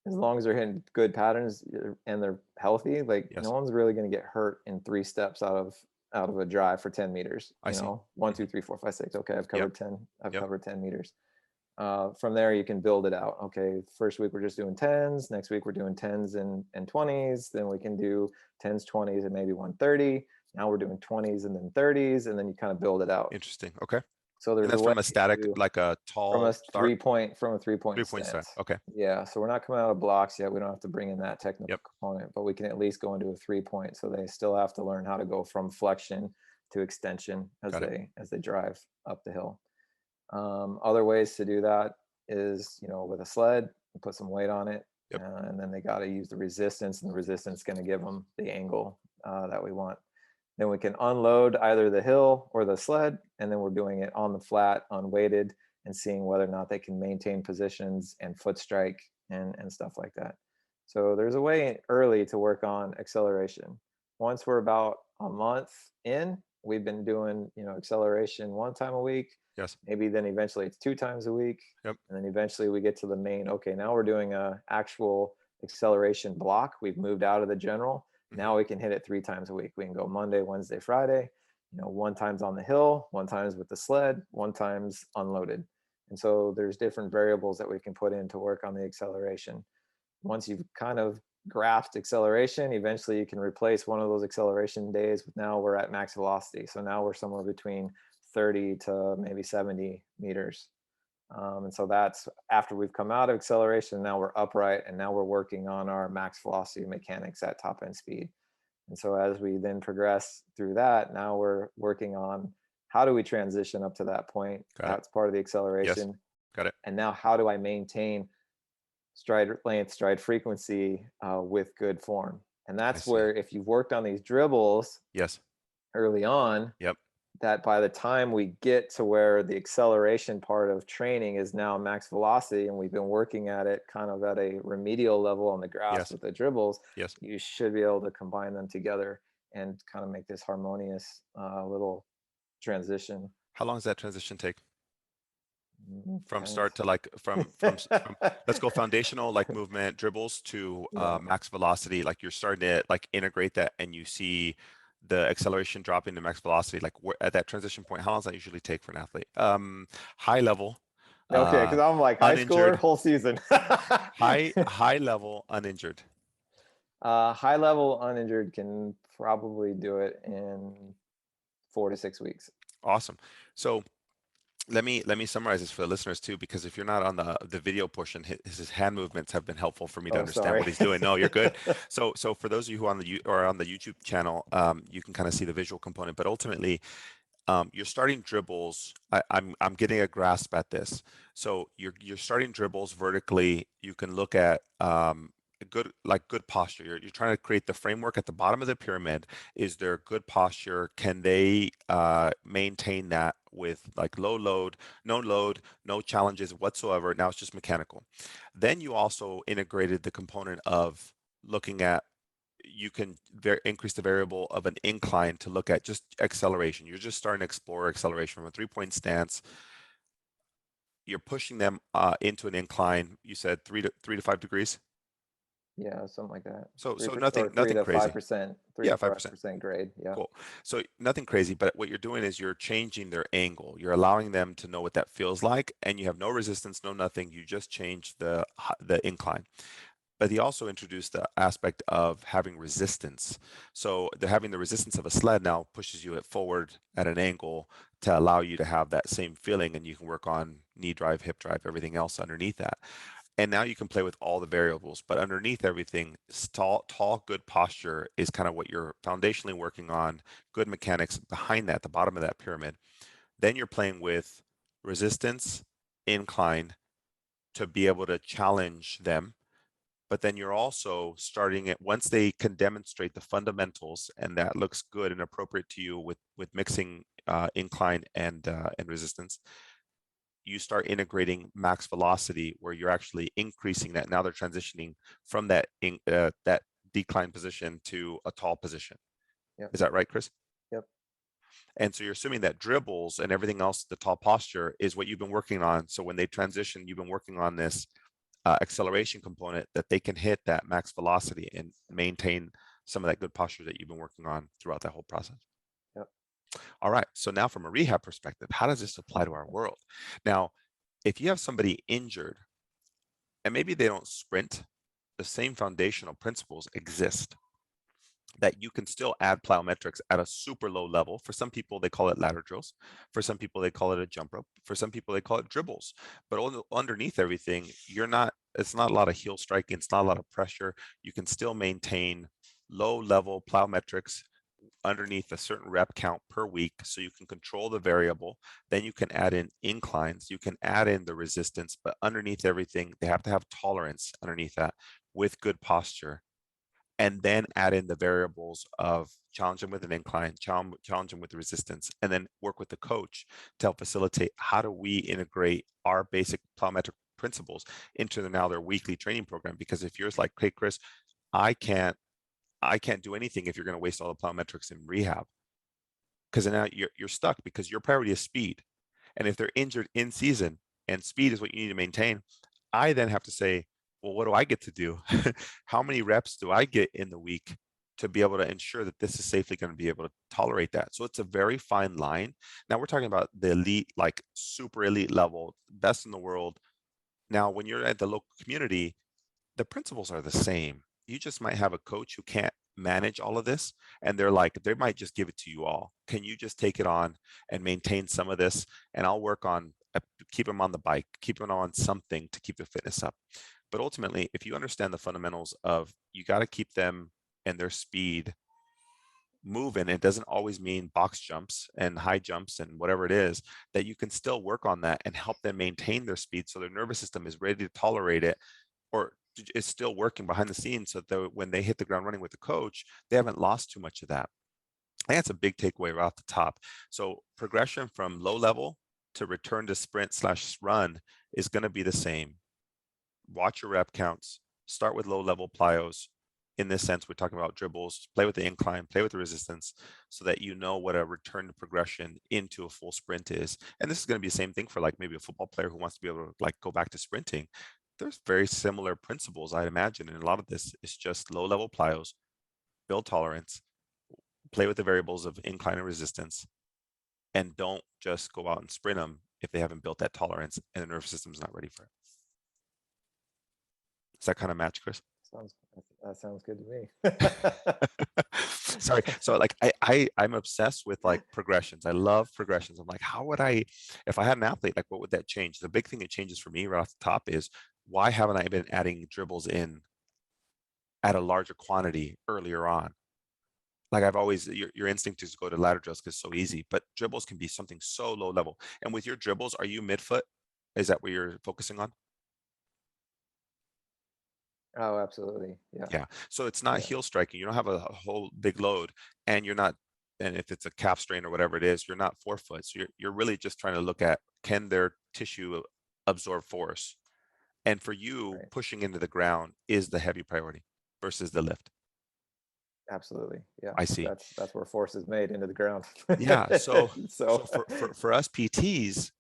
as long as they're hitting good patterns and they're healthy, like no Yes. one's really going to get hurt in 3 steps out of a drive for 10 meters. I see. One, two, Mhm. 3, 4, 5, 6. Okay, I've Yep. covered 10. I've Yep. covered 10 meters. From there, you can build it out. Okay, first week we're just doing tens. Next week we're doing tens and 20s. Then we can do tens, 20s, and maybe 130. Now we're doing 20s and then 30s, and then you kind of build it out. Interesting. Okay. So And there's a that's way from a static, to, like a from a tall start, 3-point 3-point start. stance. Okay. Yeah, so we're not coming out of blocks yet. We don't have to bring in that technical Yep. component, but we can at least go into a 3-point. So they still have to learn how to go from flexion to extension as Got it. they drive up the hill. Other ways to do that is, with a sled, you put some weight on it, Yep. and then they got to use the resistance, and the resistance is going to give them the angle that we want. Then we can unload either the hill or the sled, and then we're doing it on the flat, unweighted, and seeing whether or not they can maintain positions and foot strike and stuff like that. So there's a way early to work on acceleration. Once we're about a month in, we've been doing, acceleration 1 time a week, Yes. maybe then eventually it's 2 times a week. Yep. And then eventually we get to the main, okay, now we're doing a actual acceleration block. We've moved out of the general. Mhm. Now we can hit it 3 times a week. We can go Monday, Wednesday, Friday, 1 time's on the hill, 1 time's with the sled, 1 time's unloaded. And so there's different variables that we can put in to work on the acceleration. Once you've kind of grasped acceleration, eventually you can replace one of those acceleration days with, now we're at max velocity. So now we're somewhere between 30 to maybe 70 meters. And so that's after we've come out of acceleration, now we're upright, and now we're working on our max velocity mechanics at top end speed. And so as we then progress through that, now we're working on, how do we transition up to that point? Got it. That's part of the Yes. acceleration. Got it. And now how do I maintain stride length, stride frequency with good form? And I that's see. where, if you've worked on these dribbles Yes. early on, Yep. that by the time we get to where the acceleration part of training is now max velocity, and we've been working at it kind of at a remedial level on the grass Yes. with the dribbles, Yes. you should be able to combine them together and kind of make this harmonious little transition. How long does that transition take? From Depends. start to, like, from let's go foundational, like movement dribbles, to Yeah. max velocity, like you're starting to like integrate that, and you see the acceleration dropping to max velocity, like at that transition point. How long does that usually take for an athlete? High level, Okay, because I'm like high schooler uninjured, whole season. high level, uninjured. High level uninjured can probably do it in 4 to 6 weeks. Awesome. So let me summarize this for the listeners too, because if you're not on the video portion, his hand movements have been helpful for me to Oh, understand sorry. what he's doing. No, you're good. So for those of you who are on the YouTube channel, you can kind of see the visual component, but ultimately, you're starting dribbles. I'm getting a grasp at this. So you're starting dribbles vertically. You can look at good posture. You're trying to create the framework at the bottom of the pyramid. Is there good posture? Can they maintain that with like low load, no challenges whatsoever? Now it's just mechanical. Then you also integrated the component of looking at you can increase the variable of an incline to look at just acceleration. You're just starting to explore acceleration from a 3-point stance. You're pushing them into an incline. You said 3 to 5 degrees. Yeah, something like that. So 3 nothing or 3 to crazy. 5%, 3 Yeah, to 5%. 5% grade. Yeah. Cool. So nothing crazy, but what you're doing is you're changing their angle. You're allowing them to know what that feels like, and you have no resistance, no nothing. You just change the incline. But he also introduced the aspect of having resistance. So they're having the resistance of a sled now pushes you forward at an angle to allow you to have that same feeling, and you can work on knee drive, hip drive, everything else underneath that. And now you can play with all the variables, but underneath everything, tall, good posture is kind of what you're foundationally working on, good mechanics behind that, the bottom of that pyramid. Then you're playing with resistance, incline to be able to challenge them. But then you're also starting it once they can demonstrate the fundamentals, and that looks good and appropriate to you with mixing incline and resistance. You start integrating max velocity where you're actually increasing that. Now they're transitioning from that that decline position to a tall position. Yep. Is that right, Kris? Yep. And so you're assuming that dribbles and everything else, the tall posture, is what you've been working on. So when they transition, you've been working on this acceleration component that they can hit that max velocity and maintain some of that good posture that you've been working on throughout that whole process. Yep. All right. So now from a rehab perspective, how does this apply to our world? Now, if you have somebody injured and maybe they don't sprint, the same foundational principles exist that you can still add plyometrics at a super low level. For some people, they call it ladder drills. For some people, they call it a jump rope. For some people, they call it dribbles. But underneath everything, it's not a lot of heel striking. It's not a lot of pressure. You can still maintain low level plyometrics underneath a certain rep count per week, so you can control the variable. Then you can add in inclines, you can add in the resistance, but underneath everything, they have to have tolerance underneath that with good posture. And then add in the variables of challenge them with an incline, challenge them with the resistance, and then work with the coach to help facilitate how do we integrate our basic plyometric principles into their weekly training program. Because if you're like, hey, Kris, I can't do anything if you're going to waste all the plyometrics in rehab, because now you're stuck because your priority is speed. And if they're injured in season and speed is what you need to maintain, I then have to say, well, what do I get to do? How many reps do I get in the week to be able to ensure that this is safely going to be able to tolerate that? So it's a very fine line. Now we're talking about the elite, like super elite level, best in the world. Now, when you're at the local community, the principles are the same. You just might have a coach who can't manage all of this, and they might just give it to you all. Can you just take it on and maintain some of this? And I'll work on keep them on the bike, keep them on something to keep the fitness up. But ultimately, if you understand the fundamentals of you got to keep them and their speed moving, it doesn't always mean box jumps and high jumps and whatever it is, that you can still work on that and help them maintain their speed so their nervous system is ready to tolerate it, or is still working behind the scenes so that when they hit the ground running with the coach, they haven't lost too much of that. I think that's a big takeaway right off the top. So progression from low level to return to sprint/run is going to be the same. Watch your rep counts, start with low level plyos. In this sense, we're talking about dribbles, play with the incline, play with the resistance, so that you know what a return to progression into a full sprint is. And this is going to be the same thing for like maybe a football player who wants to be able to like go back to sprinting. There's very similar principles, I'd imagine. And a lot of this is just low level plyos, build tolerance, play with the variables of incline and resistance, and don't just go out and sprint them if they haven't built that tolerance and the nervous system's not ready for it. Does that kind of match, Kris? That sounds good to me. Sorry. So like I'm obsessed with like progressions. I love progressions. I'm like, how would if I had an athlete, like what would that change? The big thing that changes for me right off the top is, why haven't I been adding dribbles in at a larger quantity earlier on? Like I've always, your instinct is to go to ladder drills because it's so easy, but dribbles can be something so low level. And with your dribbles, are you midfoot? Is that what you're focusing on? Oh, absolutely. Yeah. Yeah. So it's not Yeah. heel striking. You don't have a whole big load, and you're not, and if it's a calf strain or whatever it is, you're not forefoot. So you're really just trying to look at, can their tissue absorb force? And for you, Right. pushing into the ground is the heavy priority versus the lift. Absolutely. Yeah. I see. That's where force is made into the ground. Yeah. So So for us PTs,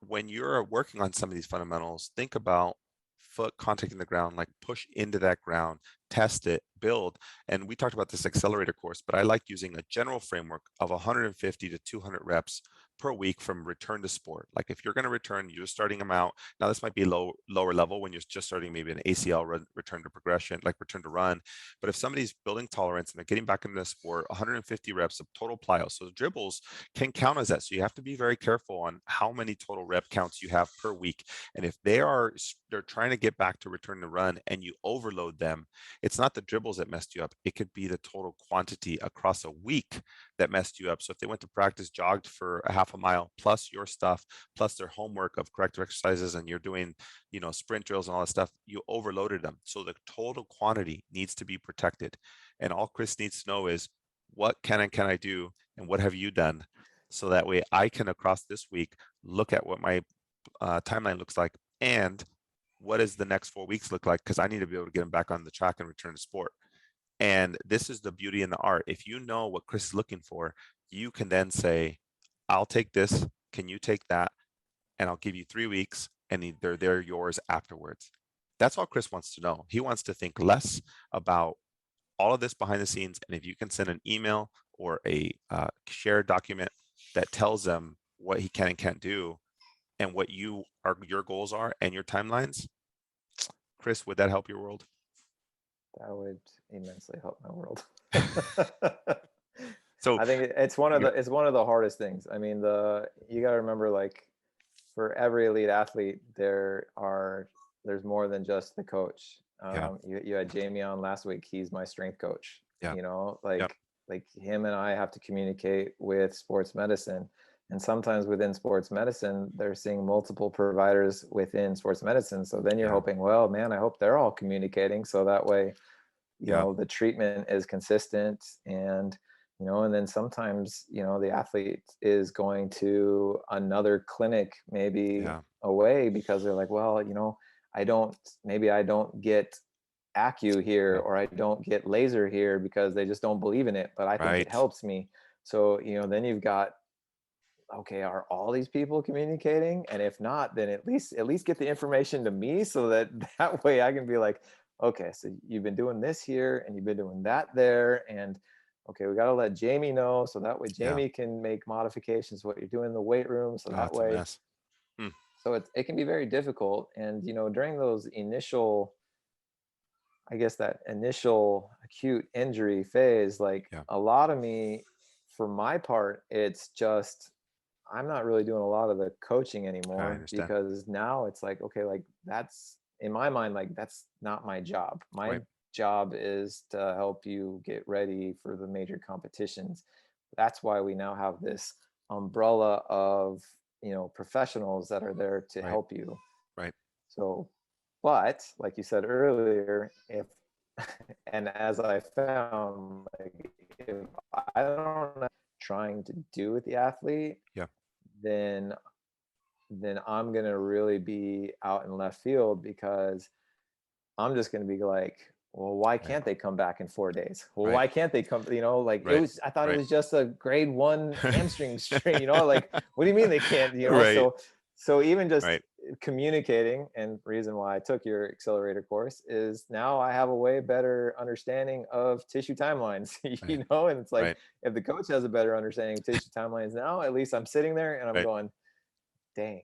when you're working on some of these fundamentals, think about foot contacting the ground, like push into that ground, test it, build. And we talked about this accelerator course, but I like using a general framework of 150 to 200 reps per week from return to sport. Like if you're going to return, you're starting them out. Now this might be lower level when you're just starting maybe an ACL return to progression, like return to run. But if somebody's building tolerance and they're getting back into the sport, 150 reps of total plyo. So dribbles can count as that. So you have to be very careful on how many total rep counts you have per week. And if they're trying to get back to return to run and you overload them, it's not the dribbles that messed you up. It could be the total quantity across a week that messed you up. So if they went to practice, jogged for a half a mile, plus your stuff, plus their homework of corrective exercises, and you're doing, sprint drills and all that stuff, you overloaded them. So the total quantity needs to be protected. And all Kris needs to know is what can I do, and what have you done, so that way I can across this week look at what my timeline looks like and what does the next 4 weeks look like, because I need to be able to get them back on the track and return to sport. And this is the beauty and the art. If you know what Kris is looking for, you can then say, I'll take this, can you take that, and I'll give you 3 weeks, and they're yours afterwards. That's all Kris wants to know. He wants to think less about all of this behind the scenes. And if you can send an email or a shared document that tells them what he can and can't do and what your goals are and your timelines, Kris, would that help your world? that would immensely help my world. So I think it's one of the hardest things. I mean, you got to remember, like, for every elite athlete, there's more than just the coach. You had Jamie on last week. He's my strength coach. Yeah. Like him and I have to communicate with sports medicine. And sometimes within sports medicine, they're seeing multiple providers within sports medicine. So then you're hoping, well, man, I hope they're all communicating. So that way, the treatment is consistent. And, and then sometimes, the athlete is going to another clinic, maybe away, because they're like, well, I don't get acu here, or I don't get laser here, because they just don't believe in it, but I think it helps me. So, then you've got, okay, are all these people communicating? And if not, then at least get the information to me, so that way I can be like, okay, so you've been doing this here and you've been doing that there, and okay, we got to let Jamie know, so that way Jamie can make modifications to what you're doing in the weight room, so that way. A mess. So it can be very difficult. And during those initial, I guess, that initial acute injury phase, like a lot of me, for my part, it's just, I'm not really doing a lot of the coaching anymore, because now it's like, okay, like that's, in my mind, like that's not my job. My job is to help you get ready for the major competitions. That's why we now have this umbrella of, professionals that are there to help you. Right. So, but like you said earlier, and as I found, like, if I don't know trying to do with the athlete, then I'm going to really be out in left field, because I'm just going to be like, well, why can't they come back in 4 days? Well, why can't they come, I thought it was just a grade 1 hamstring strain, like, what do you mean they can't, so even just communicating, and reason why I took your accelerator course is now I have a way better understanding of tissue timelines, and it's like, if the coach has a better understanding of tissue timelines, now at least I'm sitting there and I'm going, dang.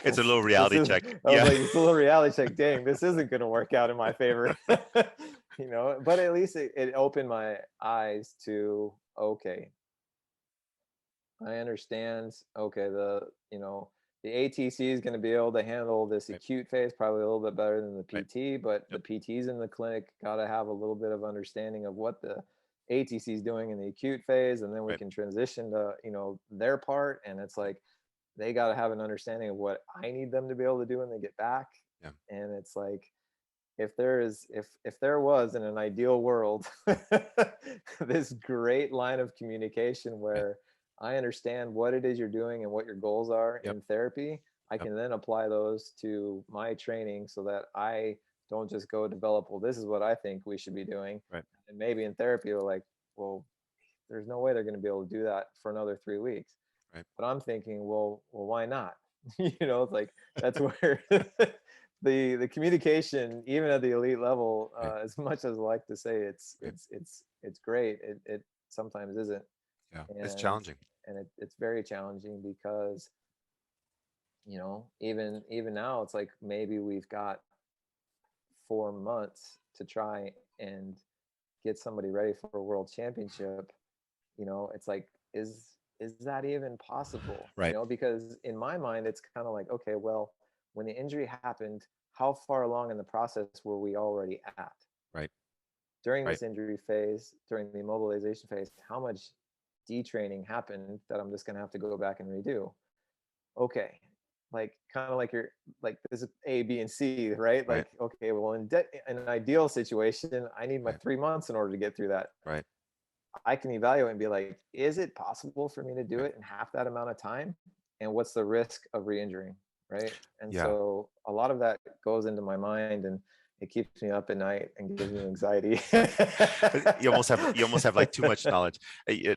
It's a little reality check. I was like, it's a little reality check. Dang, this isn't going to work out in my favor. But at least it opened my eyes to, okay, I understand. Okay, the ATC is going to be able to handle this acute phase probably a little bit better than the PT, but the PTs in the clinic got to have a little bit of understanding of what the ATC is doing in the acute phase, and then we can transition to their part. And it's like, they got to have an understanding of what I need them to be able to do when they get back. And it's like, if there was, in an ideal world, this great line of communication where I understand what it is you're doing and what your goals are in therapy, I can then apply those to my training, so that I don't just go develop, well, this is what I think we should be doing. Right. And maybe in therapy, they're like, well, there's no way they're going to be able to do that for another 3 weeks. Right. But I'm thinking, well, why not? It's like, that's where the communication, even at the elite level, Right. as much as I like to say Right. it's great, it sometimes isn't. Yeah. It's and challenging. it's very challenging because even now it's like maybe we've got 4 months to try and get somebody ready for a world championship. It's like, is that even possible? Right. Because in my mind it's kind of like, okay, well, when the injury happened, how far along in the process were we already at Right. during Right. this injury phase, during the immobilization phase? How much detraining happened that I'm just going to have to go back and redo? Okay, like kind of like you're like, this is A, B, and C, right? Right. Like, okay, well, in an ideal situation, I need my Right. 3 months in order to get through that. Right. I can evaluate and be like, is it possible for me to do Right. it in half that amount of time? And what's the risk of re-injuring? Right. And Yeah. so a lot of that goes into my mind, and it keeps me up at night and gives me anxiety. You almost have like too much knowledge.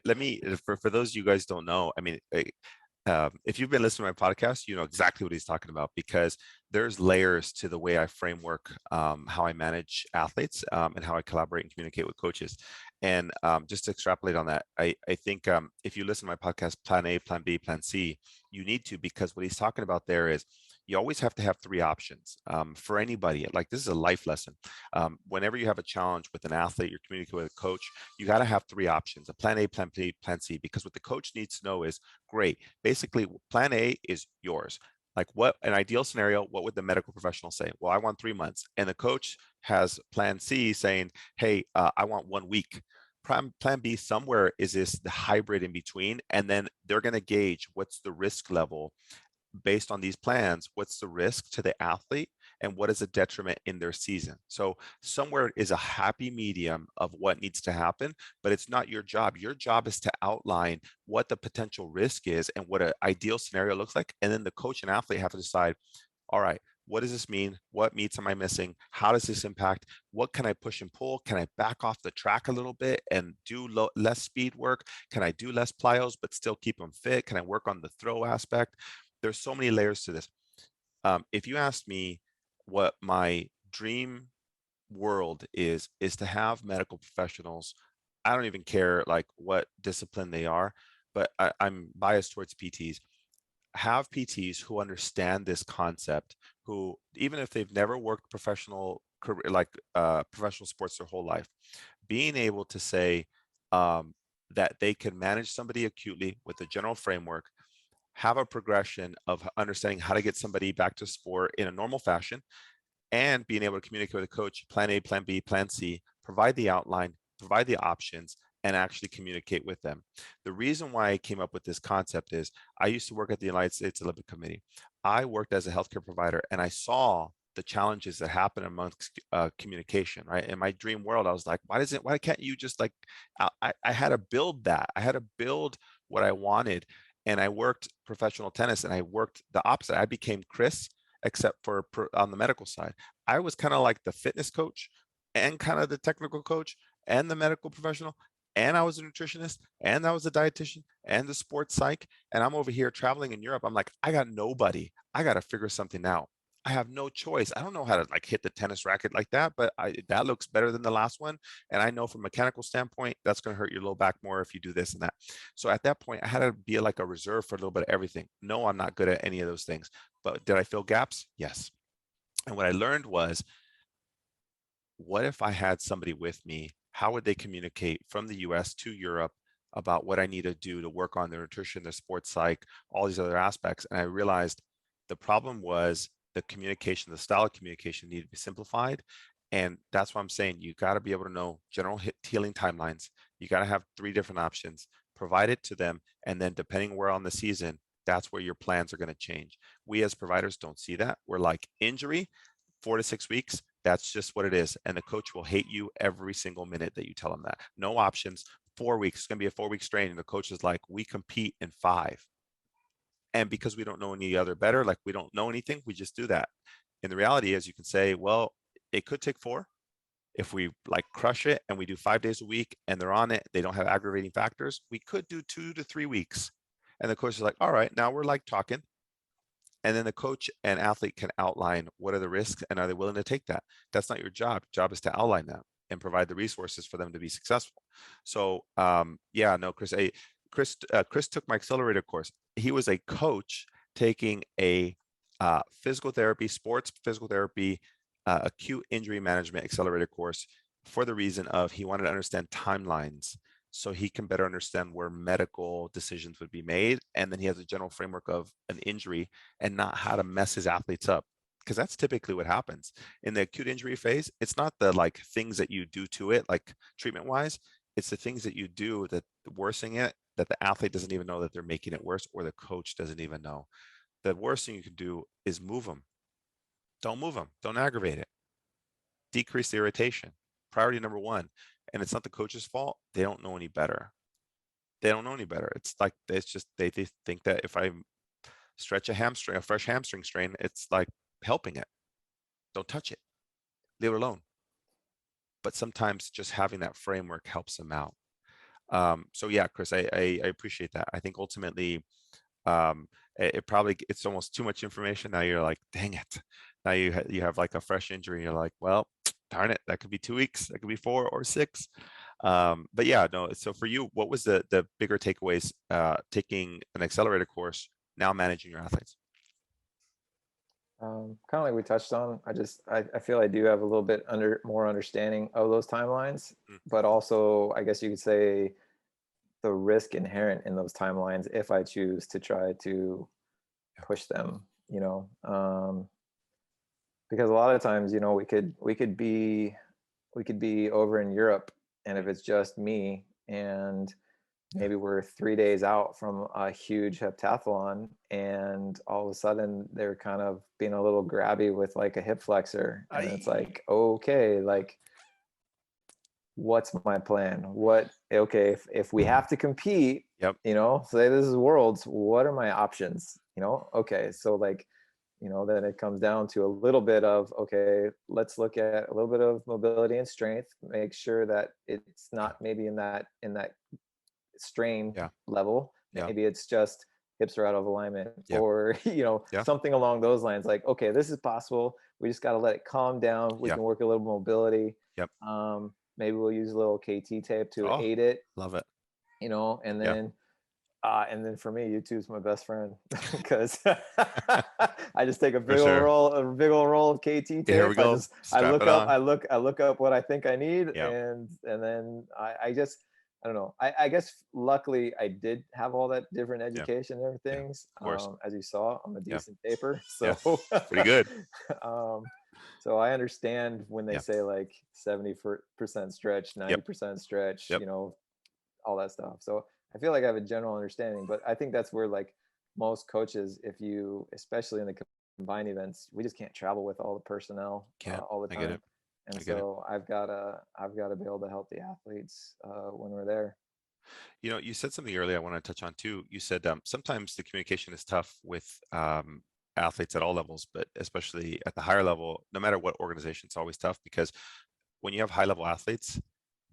Let me, for those you guys don't know, I mean, if you've been listening to my podcast, you know exactly what he's talking about, because there's layers to the way I framework how I manage athletes, and how I collaborate and communicate with coaches. And just to extrapolate on that, I think if you listen to my podcast, Plan A, Plan B, Plan C, you need to, because what he's talking about there is you always have to have three options for anybody. Like, this is a life lesson. Whenever you have a challenge with an athlete, you're communicating with a coach, you got to have three options: a Plan A, Plan B, Plan C, because what the coach needs to know is, great, basically Plan A is yours. Like, what an ideal scenario, what would the medical professional say? Well, I want 3 months. And the coach has Plan C saying, hey, I want 1 week. Plan B somewhere is this the hybrid in between, and then they're going to gauge what's the risk level based on these plans. What's the risk to the athlete, and what is a detriment in their season? So somewhere is a happy medium of what needs to happen, but it's not your job. Your job is to outline what the potential risk is and what an ideal scenario looks like, and then the coach and athlete have to decide, all right, what does this mean? What meets am I missing? How does this impact? What can I push and pull? Can I back off the track a little bit and do less speed work? Can I do less plyos but still keep them fit? Can I work on the throw aspect? There's so many layers to this. If you asked me what my dream world is to have medical professionals, I don't even care like what discipline they are, but I'm biased towards PTs. Have PTs who understand this concept, who, even if they've never worked professional career, like professional sports their whole life, being able to say that they can manage somebody acutely with a general framework, have a progression of understanding how to get somebody back to sport in a normal fashion, and being able to communicate with a coach, Plan A, Plan B, Plan C, provide the outline, provide the options, and actually communicate with them. The reason why I came up with this concept is I used to work at the United States Olympic Committee. I worked as a healthcare provider, and I saw the challenges that happen amongst communication, right? In my dream world, I was like, why can't you just like, I had to build that. I had to build what I wanted. And I worked professional tennis, and I worked the opposite. I became Kris, except for on the medical side. I was kind of like the fitness coach and kind of the technical coach and the medical professional. And I was a nutritionist, and I was a dietitian and the sports psych. And I'm over here traveling in Europe. I'm like, I got nobody. I got to figure something out. I have no choice. I don't know how to like hit the tennis racket like that, but that looks better than the last one. And I know from a mechanical standpoint, that's going to hurt your low back more if you do this and that. So at that point, I had to be like a reserve for a little bit of everything. No, I'm not good at any of those things. But did I fill gaps? Yes. And what I learned was, what if I had somebody with me? How would they communicate from the US to Europe about what I need to do to work on their nutrition, their sports psych, all these other aspects? And I realized the problem was the communication, the style of communication needed to be simplified. And that's why I'm saying you got to be able to know general healing timelines. You got to have three different options, provide it to them. And then depending where on the season, that's where your plans are going to change. We as providers don't see that. We're like, injury, 4 to 6 weeks, that's just what it is. And the coach will hate you every single minute that you tell them that. No options. 4 weeks, it's going to be a 4 week strain. And the coach is like, we compete in 5. And because we don't know any other better, like we don't know anything, we just do that. And the reality is, you can say, well, It could take 4. If we like crush it and we do 5 days a week and they're on it, they don't have aggravating factors, we could do 2 to 3 weeks. And the coach is like, all right, now we're like talking. And then the coach and athlete can outline what are the risks and are they willing to take that. That's not your job. Job is to outline that and provide the resources for them to be successful. So yeah, no, Kris, Kris took my accelerator course. He was a coach taking a physical therapy, sports physical therapy, acute injury management accelerator course for the reason of he wanted to understand timelines so he can better understand where medical decisions would be made. And then he has a general framework of an injury and not how to mess his athletes up. Because that's typically what happens in the acute injury phase. It's not the like things that you do to it, like treatment wise, it's the things that you do that worsening it, that the athlete doesn't even know that they're making it worse, or the coach doesn't even know. The worst thing you can do is move them. Don't move them. Don't aggravate it. Decrease the irritation. Priority number 1. And it's not the coach's fault. They don't know any better. They don't know any better. It's like, it's just, they think that if I stretch a hamstring, a fresh hamstring strain, it's like helping it. Don't touch it. Leave it alone. But sometimes just having that framework helps them out. So yeah, Kris, I appreciate that. I think ultimately, it's almost too much information. Now you're like, dang it. Now you have like a fresh injury. You're like, well, darn it, that could be 2 weeks, that could be 4 or 6. But yeah, no. So for you, what was the bigger takeaways taking an accelerator course, now managing your athletes? Kind of like we touched on, I feel I do have a little bit more understanding of those timelines, Mm. but also I guess you could say the risk inherent in those timelines if I choose to try to Yeah. push them, because a lot of times, we could be over in Europe, and if it's just me, and Yeah. maybe we're 3 days out from a huge heptathlon, and all of a sudden they're kind of being a little grabby with like a hip flexor, and it's Aye. like, okay, like, what's my plan? Okay, if we have to compete, Yep. say this is worlds, what are my options? Okay, so like, then it comes down to a little bit of, okay, let's look at a little bit of mobility and strength, make sure that it's Yeah. not maybe in that strain Yeah. level. Yeah. Maybe it's just hips are out of alignment, Yeah. or Yeah. something along those lines. Like, okay, this is possible. We just got to let it calm down. We Yeah. can work a little mobility. Yep. Maybe we'll use a little KT tape to Oh, aid it. love it. And Yeah. then for me, YouTube's my best friend because I just take For sure. a big old roll of KT Here tape. we go. I Strap look it up, on. I look up what I think I need, Yeah. and then I just, I don't know. I guess luckily I did have all that different Yeah. education and Yeah. everything. Of course. As you saw, I'm a Yeah. decent taper, Yeah. so It's pretty good. um, so I understand when they Yeah. say like 70% stretch, Yep. 90% stretch, Yep. all that stuff. So I feel like I have a general understanding, but I think that's where like most coaches, if you, especially in the combined events, we just can't travel with all the personnel Can't. all the I get time. it. And I get it. so I've got to be able to help the athletes when we're there. You said something earlier I want to touch on too. You said sometimes the communication is tough with athletes at all levels, but especially at the higher level, no matter what organization, it's always tough because when you have high level athletes,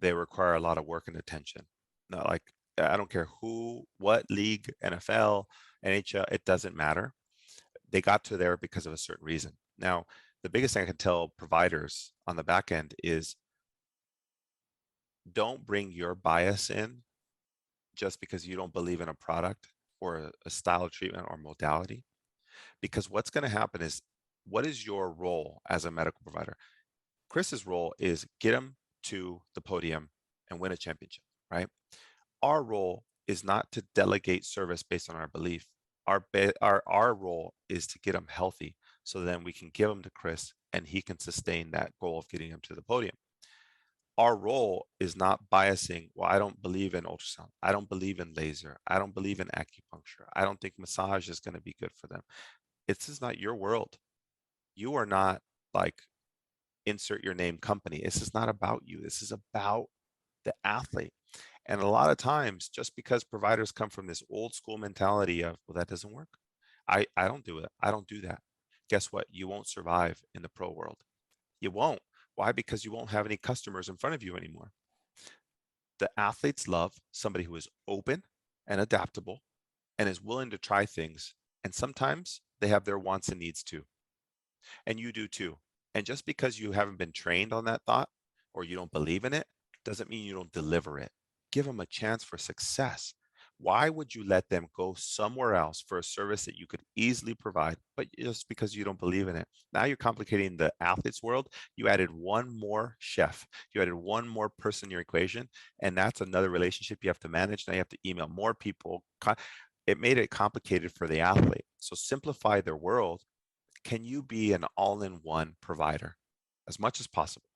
they require a lot of work and attention. Not like, I don't care who, what league, NFL, NHL, it doesn't matter. They got to there because of a certain reason. Now, the biggest thing I can tell providers on the back end is don't bring your bias in just because you don't believe in a product or a style of treatment or modality. Because what's going to happen is, what is your role as a medical provider? Kris's role is get him to the podium and win a championship, right? Our role is not to delegate service based on our belief. Our role is to get him healthy so then we can give him to Kris and he can sustain that goal of getting him to the podium. Our role is not biasing. Well, I don't believe in ultrasound. I don't believe in laser. I don't believe in acupuncture. I don't think massage is going to be good for them. This is not your world. You are not like insert your name company. This is not about you. This is about the athlete. And a lot of times, just because providers come from this old school mentality of, well, that doesn't work. I don't do it. I don't do that. Guess what? You won't survive in the pro world. You won't. Why? Because you won't have any customers in front of you anymore. The athletes love somebody who is open and adaptable and is willing to try things. And sometimes they have their wants and needs too. And you do too. And just because you haven't been trained on that thought or you don't believe in it doesn't mean you don't deliver it. Give them a chance for success. Why would you let them go somewhere else for a service that you could easily provide, but just because you don't believe in it? Now you're complicating the athlete's world. You added one more chef, you added one more person in your equation, and that's another relationship you have to manage. Now you have to email more people. It made it complicated for the athlete. So simplify their world. Can you be an all-in-one provider as much as possible?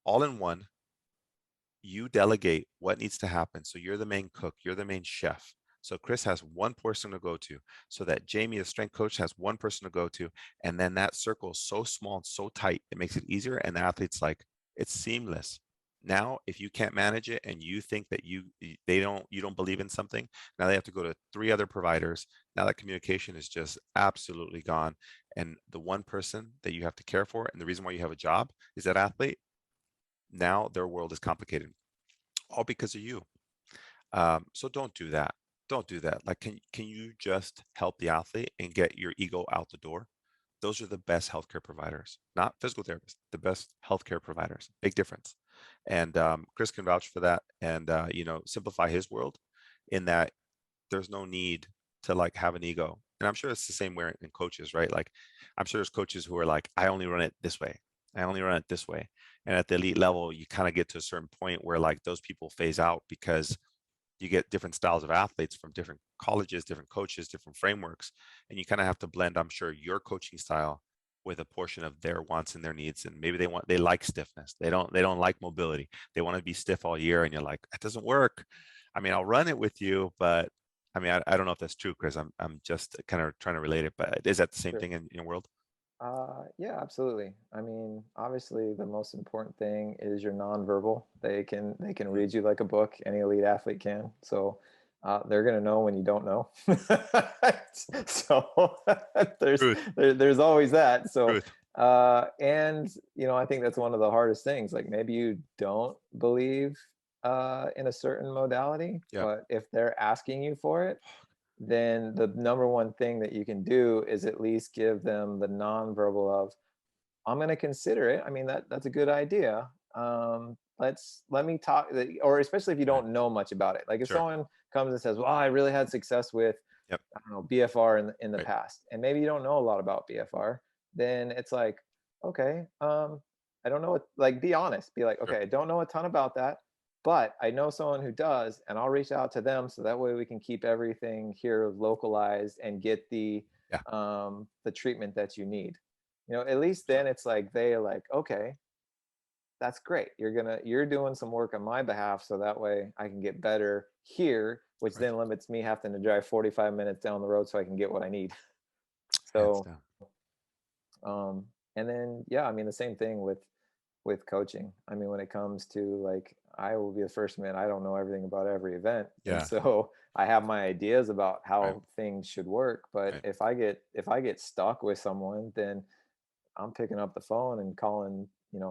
All in one, you delegate what needs to happen. So you're the main cook, you're the main chef. So Kris has one person to go to, so that Jamie, the strength coach, has one person to go to. And then that circle is so small and so tight, it makes it easier. And the athlete's like, it's seamless. Now, if you can't manage it and you think that you don't believe in something, now they have to go to 3 other providers. Now that communication is just absolutely gone. And the one person that you have to care for, and the reason why you have a job is that athlete. Now their world is complicated, all because of you. So don't do that. Don't do that. Like, can you just help the athlete and get your ego out the door? Those are the best healthcare providers, not physical therapists, the best healthcare providers. Big difference. And Kris can vouch for that. And simplify his world in that there's no need to like have an ego. And I'm sure it's the same way in coaches, right? Like, I'm sure there's coaches who are like, I only run it this way. I only run it this way. And at the elite level, you kind of get to a certain point where like those people phase out because you get different styles of athletes from different colleges, different coaches, different frameworks. And you kind of have to blend, I'm sure, your coaching style with a portion of their wants and their needs. And maybe they like stiffness. They don't like mobility. They want to be stiff all year. And you're like, that doesn't work. I mean, I'll run it with you, but I mean, I don't know if that's true, Kris. I'm just kind of trying to relate it, but is that the same Sure. thing in your world? Yeah, absolutely. I mean, obviously, the most important thing is your nonverbal. They can Mhm. read you like a book. Any elite athlete can. So they're gonna know when you don't know. So there's Truth, there's always that. So truth. and I think that's one of the hardest things. Like maybe you don't believe in a certain modality, Yeah. but if they're asking you for it, then the number one thing that you can do is at least give them the nonverbal of, I'm going to consider it. I mean, that's a good idea. Let me talk, or especially if you Right. don't know much about it. Like if Sure. someone comes and says, well, I really had success with, Yep. I don't know, BFR in the Right. past, and maybe you don't know a lot about BFR, then it's like, okay, I don't know what, like, be honest, be like, Sure. okay, I don't know a ton about that, but I know someone who does, and I'll reach out to them so that way we can keep everything here localized and get Yeah. the treatment that you need. At least Sure. then it's like they are like, okay, that's great. You're doing some work on my behalf so that way I can get better here, which Right. then limits me having to drive 45 minutes down the road so I can get what I need. Hands So, down. um, and then yeah, I mean the same thing with coaching. I mean, when it comes to, like, I will be the first man, I don't know everything about every event. And Yeah. so I have my ideas about Right. how things should work. But Right. if I get stuck with someone, then I'm picking up the phone and calling,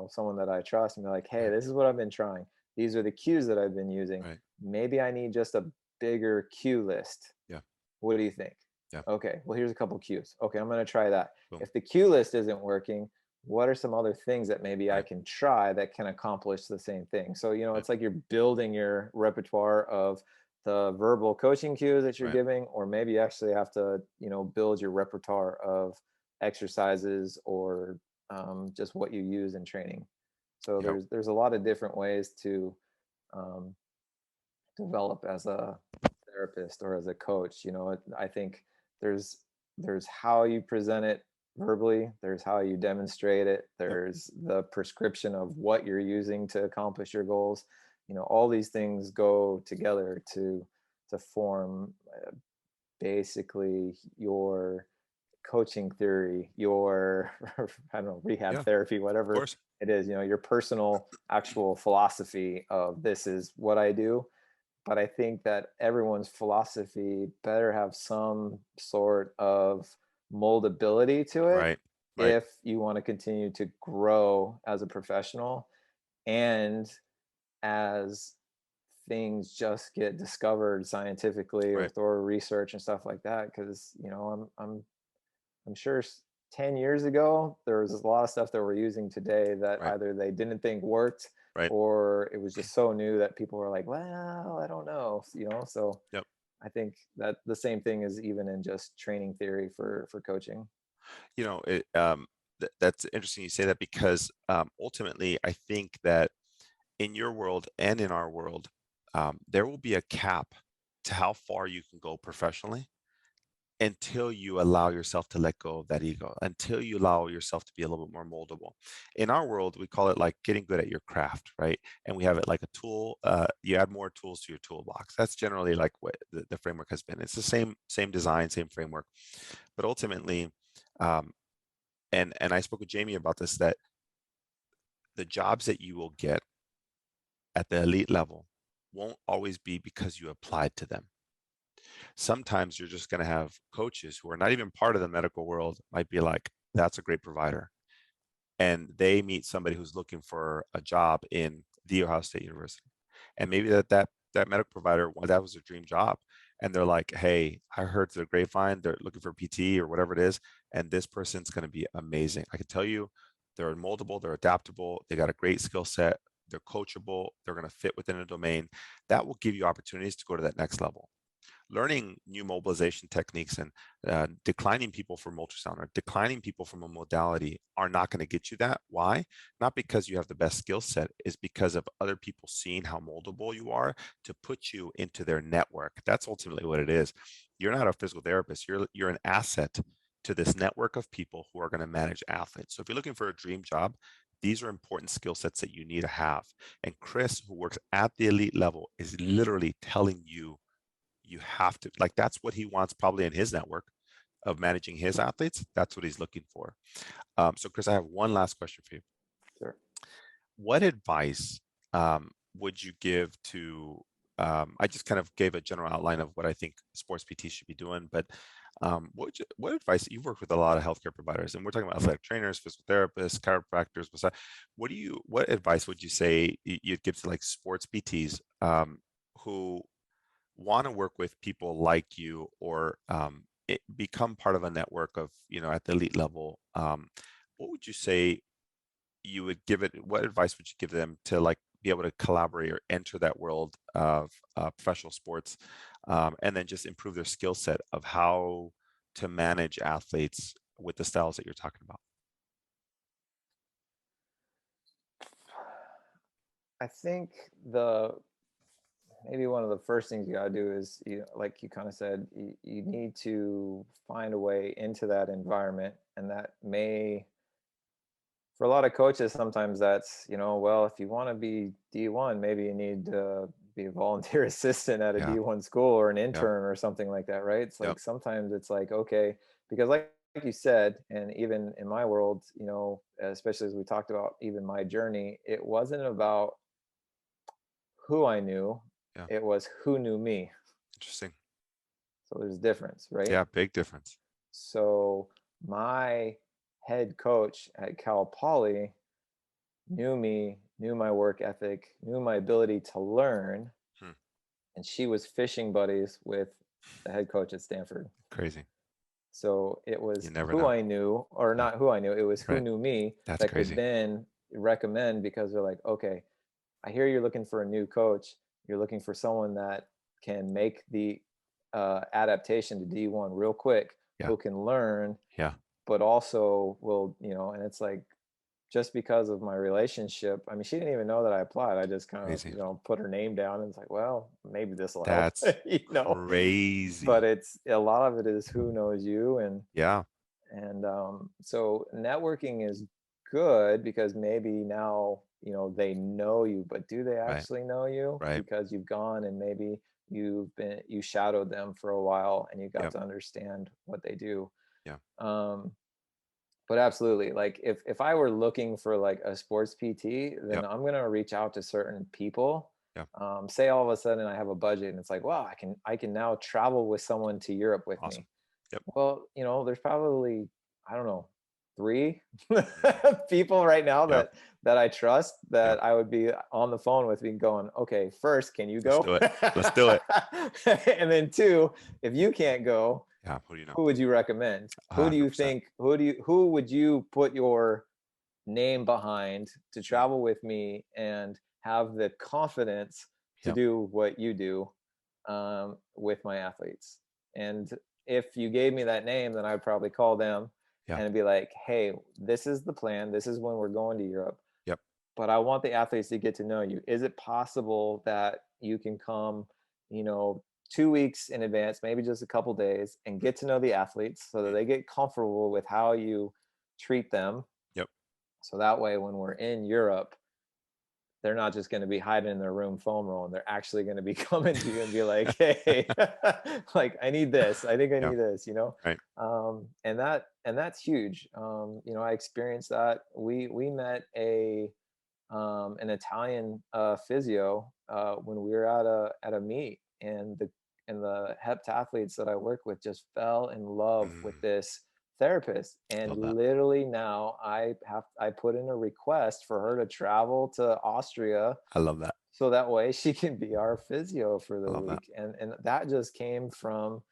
someone that I trust and be like, hey, Right. this is what I've been trying. These are the cues that I've been using. Right. Maybe I need just a bigger cue list. Yeah. What do you think? Yeah. Okay, well, here's a couple cues. Okay, I'm going to try that. Boom. If the cue list isn't working, what are some other things that maybe I Right. can try that can accomplish the same thing? So, Right. it's like you're building your repertoire of the verbal coaching cues that you're Right. giving, or maybe you actually have to, build your repertoire of exercises or just what you use in training. So Yep. there's a lot of different ways to um, develop as a therapist or as a coach. I think there's there's how you present it verbally, there's how you demonstrate it, Yep. there's the prescription of what you're using to accomplish your goals. All these things go together to form basically your coaching theory, your I don't know, rehab Yeah. therapy, Of whatever course. it is, your personal actual philosophy of this is what I do. But I think that everyone's philosophy better have some sort of moldability to it, Right. Right. if you want to continue to grow as a professional, and as things just get discovered scientifically or Right. thorough research and stuff like that. Because I'm sure 10 years ago there was a lot of stuff that we're using today that Right. either they didn't think worked, Right. or it was just so new that people were like, well, I don't know, so Yep. I think that the same thing is even in just training theory for coaching. That's interesting you say that because ultimately, I think that in your world and in our world, there will be a cap to how far you can go professionally until you allow yourself to let go of that ego, until you allow yourself to be a little bit more moldable. In our world, we call it like getting good at your craft, right? And we have it like a tool. You add more tools to your toolbox. That's generally like what the framework has been. It's the same design, same framework, but ultimately, um, and I spoke with Jamie about this, that the jobs that you will get at the elite level won't always be because you applied to them. Sometimes you're just going to have coaches who are not even part of the medical world, might be like, that's a great provider. And they meet somebody who's looking for a job in the Ohio State University. And maybe that medical provider, well, that was their dream job. And they're like, hey, I heard through the grapevine, they're looking for PT or whatever it is. And this person's going to be amazing. I can tell you, they're moldable, they're adaptable, they got a great skill set, they're coachable, they're going to fit within a domain. That will give you opportunities to go to that next level. Learning new mobilization techniques and declining people from ultrasound or declining people from a modality are not going to get you that. Why? Not because you have the best skill set, is because of other people seeing how moldable you are to put you into their network. That's ultimately what it is. You're not a physical therapist. You're an asset to this network of people who are going to manage athletes. So if you're looking for a dream job, these are important skill sets that you need to have. And Kris, who works at the elite level, is literally telling you you have to, like, that's what he wants probably in his network of managing his athletes. That's what he's looking for. So Kris, I have one last question for you. Sure. What advice would you give to, I just kind of gave a general outline of what I think sports PT should be doing, but what advice, you've worked with a lot of healthcare providers, and we're talking about athletic trainers, physical therapists, chiropractors, what advice would you say you'd give to like sports PTs who want to work with people like you, or become part of a network of, at the elite level? What would you say you would give it? What advice would you give them to like be able to collaborate or enter that world of professional sports, and then just improve their skill set of how to manage athletes with the styles that you're talking about? I think the maybe one of the first things you got to do is, like you kind of said, you need to find a way into that environment. And that may, for a lot of coaches, sometimes that's, well, if you want to be D1, maybe you need to be a volunteer assistant at a Yeah. D1 school, or an Yep. intern or something like that, right? It's Yep. like sometimes it's like, okay, because like you said, and even in my world, especially as we talked about even my journey, it wasn't about who I knew, Yeah. it was who knew me. Interesting. So there's a difference, right? Yeah. Big difference. So my head coach at Cal Poly knew me, knew my work ethic, knew my ability to learn, Hmm. and she was fishing buddies with the head coach at Stanford. Crazy. So it You was never who know. I knew, or Yeah. not who I knew, it was who Right. knew me That's that could crazy. then recommend, because they're like, okay, I hear you're looking for a new coach. You're looking for someone that can make the adaptation to D1 real quick, Yeah. who can learn, Yeah. but also will, and it's like, just because of my relationship, I mean, she didn't even know that I applied. I just kind of, Crazy. put her name down, and it's like, well, maybe this will help, That's but crazy. it's a lot of it is who knows you. and Yeah. and so networking is good, because maybe now they know you, but do they Right. actually know you? Right. Because you've gone and maybe you shadowed them for a while, and you got Yep. to understand what they do. Yeah. um but absolutely, like if I were looking for like a sports PT, then Yep. I'm going to reach out to certain people. Yep. Say all of a sudden I have a budget, and it's like, wow, I can now travel with someone to Europe with Awesome. me. Yep. Well, there's probably, I don't know, three Mm. people right now Yep. that I trust, Yep. that I would be on the phone with me going, okay, first, can you Let's go? do it. Let's do it. And then two, if you can't go, Yeah. Who do you know? who would you recommend? Who do you 100%. think, who would you put your name behind to Mm. travel with me and have the confidence to Yep. do what you do, with my athletes? And if you gave me that name, then I'd probably call them Yeah. and be like, hey, this is the plan. This is when we're going to Europe. Yep. But I want the athletes to get to know you. Is it possible that you can come, you know, 2 weeks in advance, maybe just a couple days, and get to know the athletes so that Mm. they get comfortable with how you treat them? Yep. So that way, when we're in Europe, they're not just going to be hiding in their room foam rolling. They're actually going to be coming to you and be like, hey, like, I need this. I think I Yeah. need this, you know? Right. And that's huge. You know, I experienced that. We met an Italian physio when we were at a meet, and the heptathletes that I work with just fell in love with Mm. this therapist. And Love that. literally now I put in a request for her to travel to Austria I love that. so that way she can be our physio for I the love that. week. And that just came from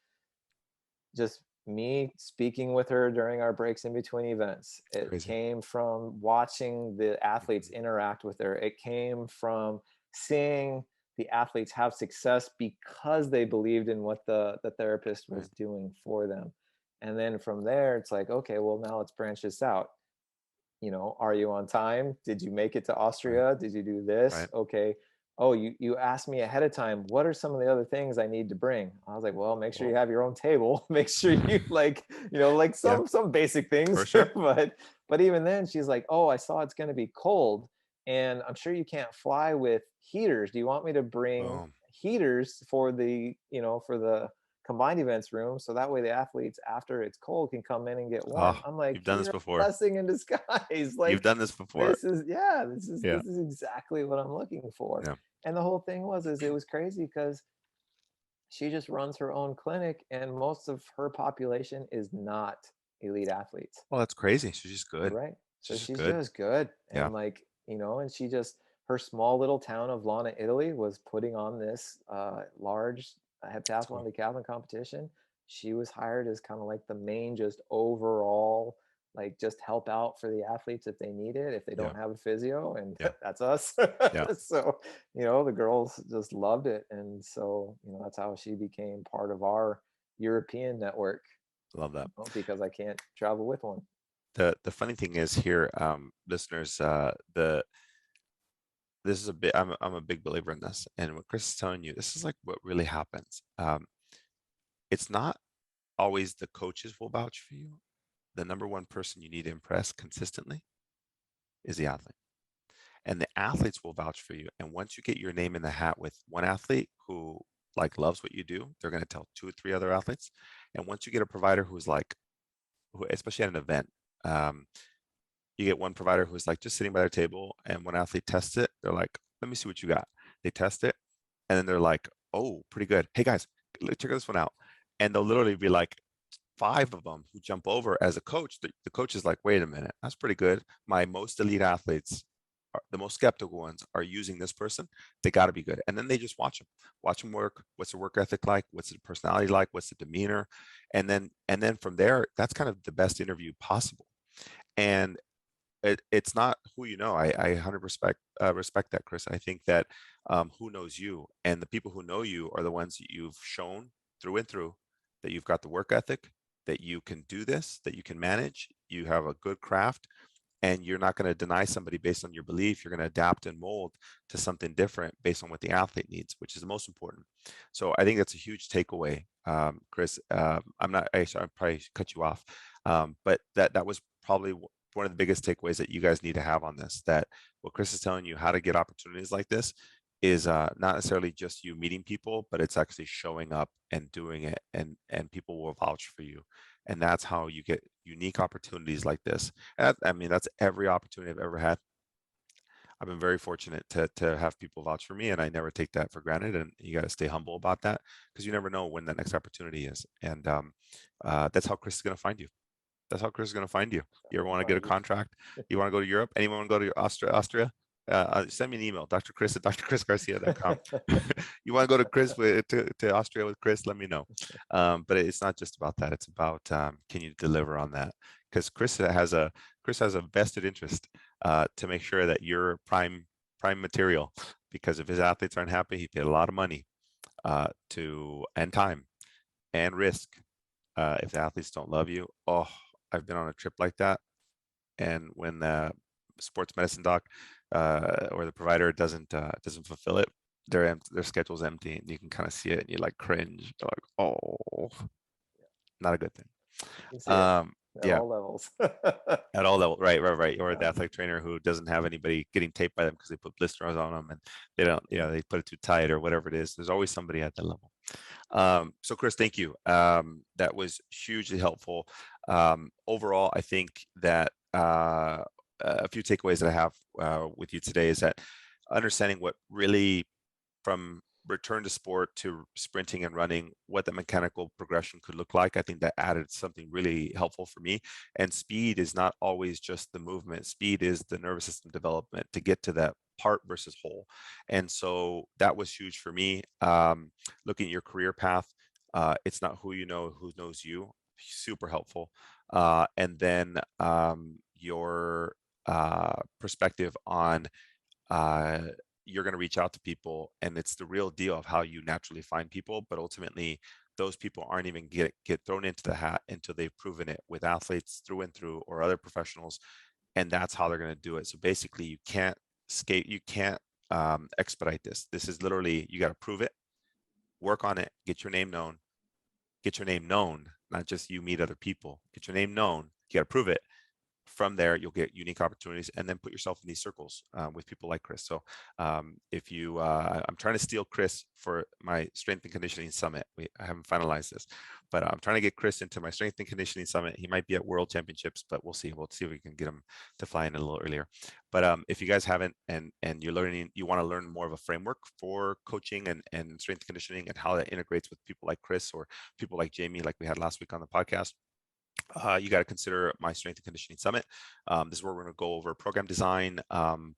just me speaking with her during our breaks in between events. It's It crazy. came from watching the athletes Mhm. interact with her. It came from seeing the athletes have success because they believed in what the therapist Right. was doing for them. And then from there, it's like, okay, well, now let's branch this out. You know, are you on time? Did you make it to Right. Austria? Did you do this? Right. Okay. Oh, you asked me ahead of time, what are some of the other things I need to bring? I was like, well, make sure you Well, have your own table. Make sure you, like, you know, like yeah, some basic for things. sure. But even then she's like, oh, I saw it's going to be cold and I'm sure you can't fly with heaters. Do you want me to bring Boom. heaters for the, you know, for the combined events room so that way the athletes after it's cold can come in and get warm? Oh, I'm like, you've done this you're a before. blessing in disguise. You've Like, done this before. this is, yeah, Yeah. this is exactly what I'm looking for. Yeah. And the whole thing was, is it was crazy because she just runs her own clinic and most of her population is not elite athletes. Well, that's crazy. She's just good. Right. So She's just she's good. just good. Yeah. And, like, you know, and she just, her small little town of Lana, Italy was putting on this large That's heptathlon cool. decathlon competition. She was hired as kind of like the main, just overall, like, just help out for the athletes if they need it, if they Yeah. don't have a physio, and Yeah. that's us. Yeah. So, you know, the girls just loved it. And so, you know, that's how she became part of our European network, Love that. you know, because I can't travel with one. The funny thing is here, listeners, the this is a bit. I'm a big believer in this, and what Chris is telling you, this is like what really happens. It's not always the coaches will vouch for you. The number one person you need to impress consistently is the athlete. And the athletes will vouch for you. And once you get your name in the hat with one athlete who like loves what you do, they're going to tell two or three other athletes. And once you get a provider who's like, who, especially at an event, um, you get one provider who's like just sitting by their table, and when athlete tests it, they're like, "Let me see what you got." They test it, and then they're like, "Oh, pretty good. Hey guys, check this one out." And they'll literally be like, five of them who jump over as a coach. The coach is like, wait a minute, that's pretty good. My most elite athletes, the most skeptical ones, are using this person. They got to be good. And then they just watch them work. What's their work ethic like? What's their personality like? What's the demeanor? And then from there, that's kind of the best interview possible. And it's not who you know. I 100 respect that, Chris. I think that who knows you, and the people who know you are the ones that you've shown through and through that you've got the work ethic, that you can do this, that you can manage, you have a good craft, and you're not going to deny somebody based on your belief. You're going to adapt and mold to something different based on what the athlete needs, which is the most important. So I think that's a huge takeaway, Chris. I'm not. I probably cut you off, but that was probably one of the biggest takeaways that you guys need to have on this. That what Chris is telling you, how to get opportunities like this, is not necessarily just you meeting people, but it's actually showing up and doing it, and people will vouch for you, and that's how you get unique opportunities like this. And I mean, that's every opportunity I've ever had. I've been very fortunate to have people vouch for me, and I never take that for granted. And you got to stay humble about that because you never know when that next opportunity is, and that's how Chris is going to find you. That's how Chris is going to find you. You ever want to get a Find you. contract? You want to go to Europe? Anyone want to go to Austria? Send me an email, drchris at drchrisgarcia.com. You want to go to to Austria with Chris? Let me know. But it's not just about that. It's about can you deliver on that? Because Chris has a vested interest to make sure that you're prime material. Because if his athletes aren't happy, he paid a lot of money and time and risk. If the athletes don't love you, oh, I've been on a trip like that, and when the sports medicine doc or the provider doesn't fulfill it, their schedule's empty, and you can kind of see it, and you like cringe. You're like, oh, not a good thing. You see it at Yeah, all levels. at all levels, right. Or the athletic trainer who doesn't have anybody getting taped by them because they put blisters on them, and they don't, they put it too tight or whatever it is. There's always somebody at that level. So Chris, thank you. That was hugely helpful. Overall, I think that a few takeaways that I have with you today is that understanding what really, from return to sport to sprinting and running, what the mechanical progression could look like. I think that added something really helpful for me. And speed is not always just the movement. Speed is the nervous system development to get to that part versus whole. And so that was huge for me. Looking at your career path, it's not who you know, who knows you. Super helpful. And then your perspective on you're going to reach out to people, and it's the real deal of how you naturally find people. But ultimately, those people aren't even get thrown into the hat until they've proven it with athletes through and through or other professionals, and that's how they're going to do it. So basically, you can't expedite this. This is literally, you got to prove it, work on it, get your name known, not just you meet other people. Get your name known. You got to prove it. From there, you'll get unique opportunities, and then put yourself in these circles with people like Chris. So if you, I'm trying to steal Chris for my strength and conditioning summit. I haven't finalized this, but I'm trying to get Chris into my strength and conditioning summit. He might be at World Championships, but we'll see. We'll see if we can get him to fly in a little earlier. But if you guys haven't, and you're learning, you want to learn more of a framework for coaching and strength and conditioning, and how that integrates with people like Chris or people like Jamie, like we had last week on the podcast, you got to consider my strength and conditioning summit. This is where we're going to go over program design,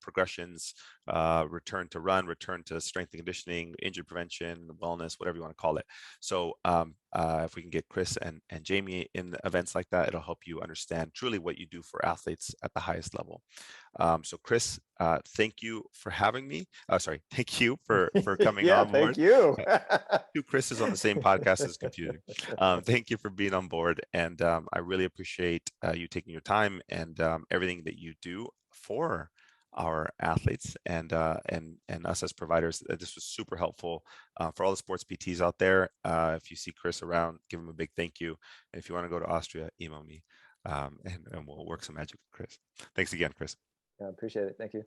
progressions, return to run, return to strength and conditioning, injury prevention, wellness, whatever you want to call it. So if we can get Chris and Jamie in events like that, it'll help you understand truly what you do for athletes at the highest level. So Chris, thank you for having me. Thank you for coming Yeah, on board. thank you. Two Chris's on the same podcast is confusing. Thank you for being on board, and I really appreciate you taking your time and everything that you do for our athletes and us as providers. This was super helpful for all the sports PTs out there. If you see Chris around, give him a big thank you. And if you want to go to Austria, email me, and we'll work some magic with Chris. Thanks again, Chris. I appreciate it. Thank you.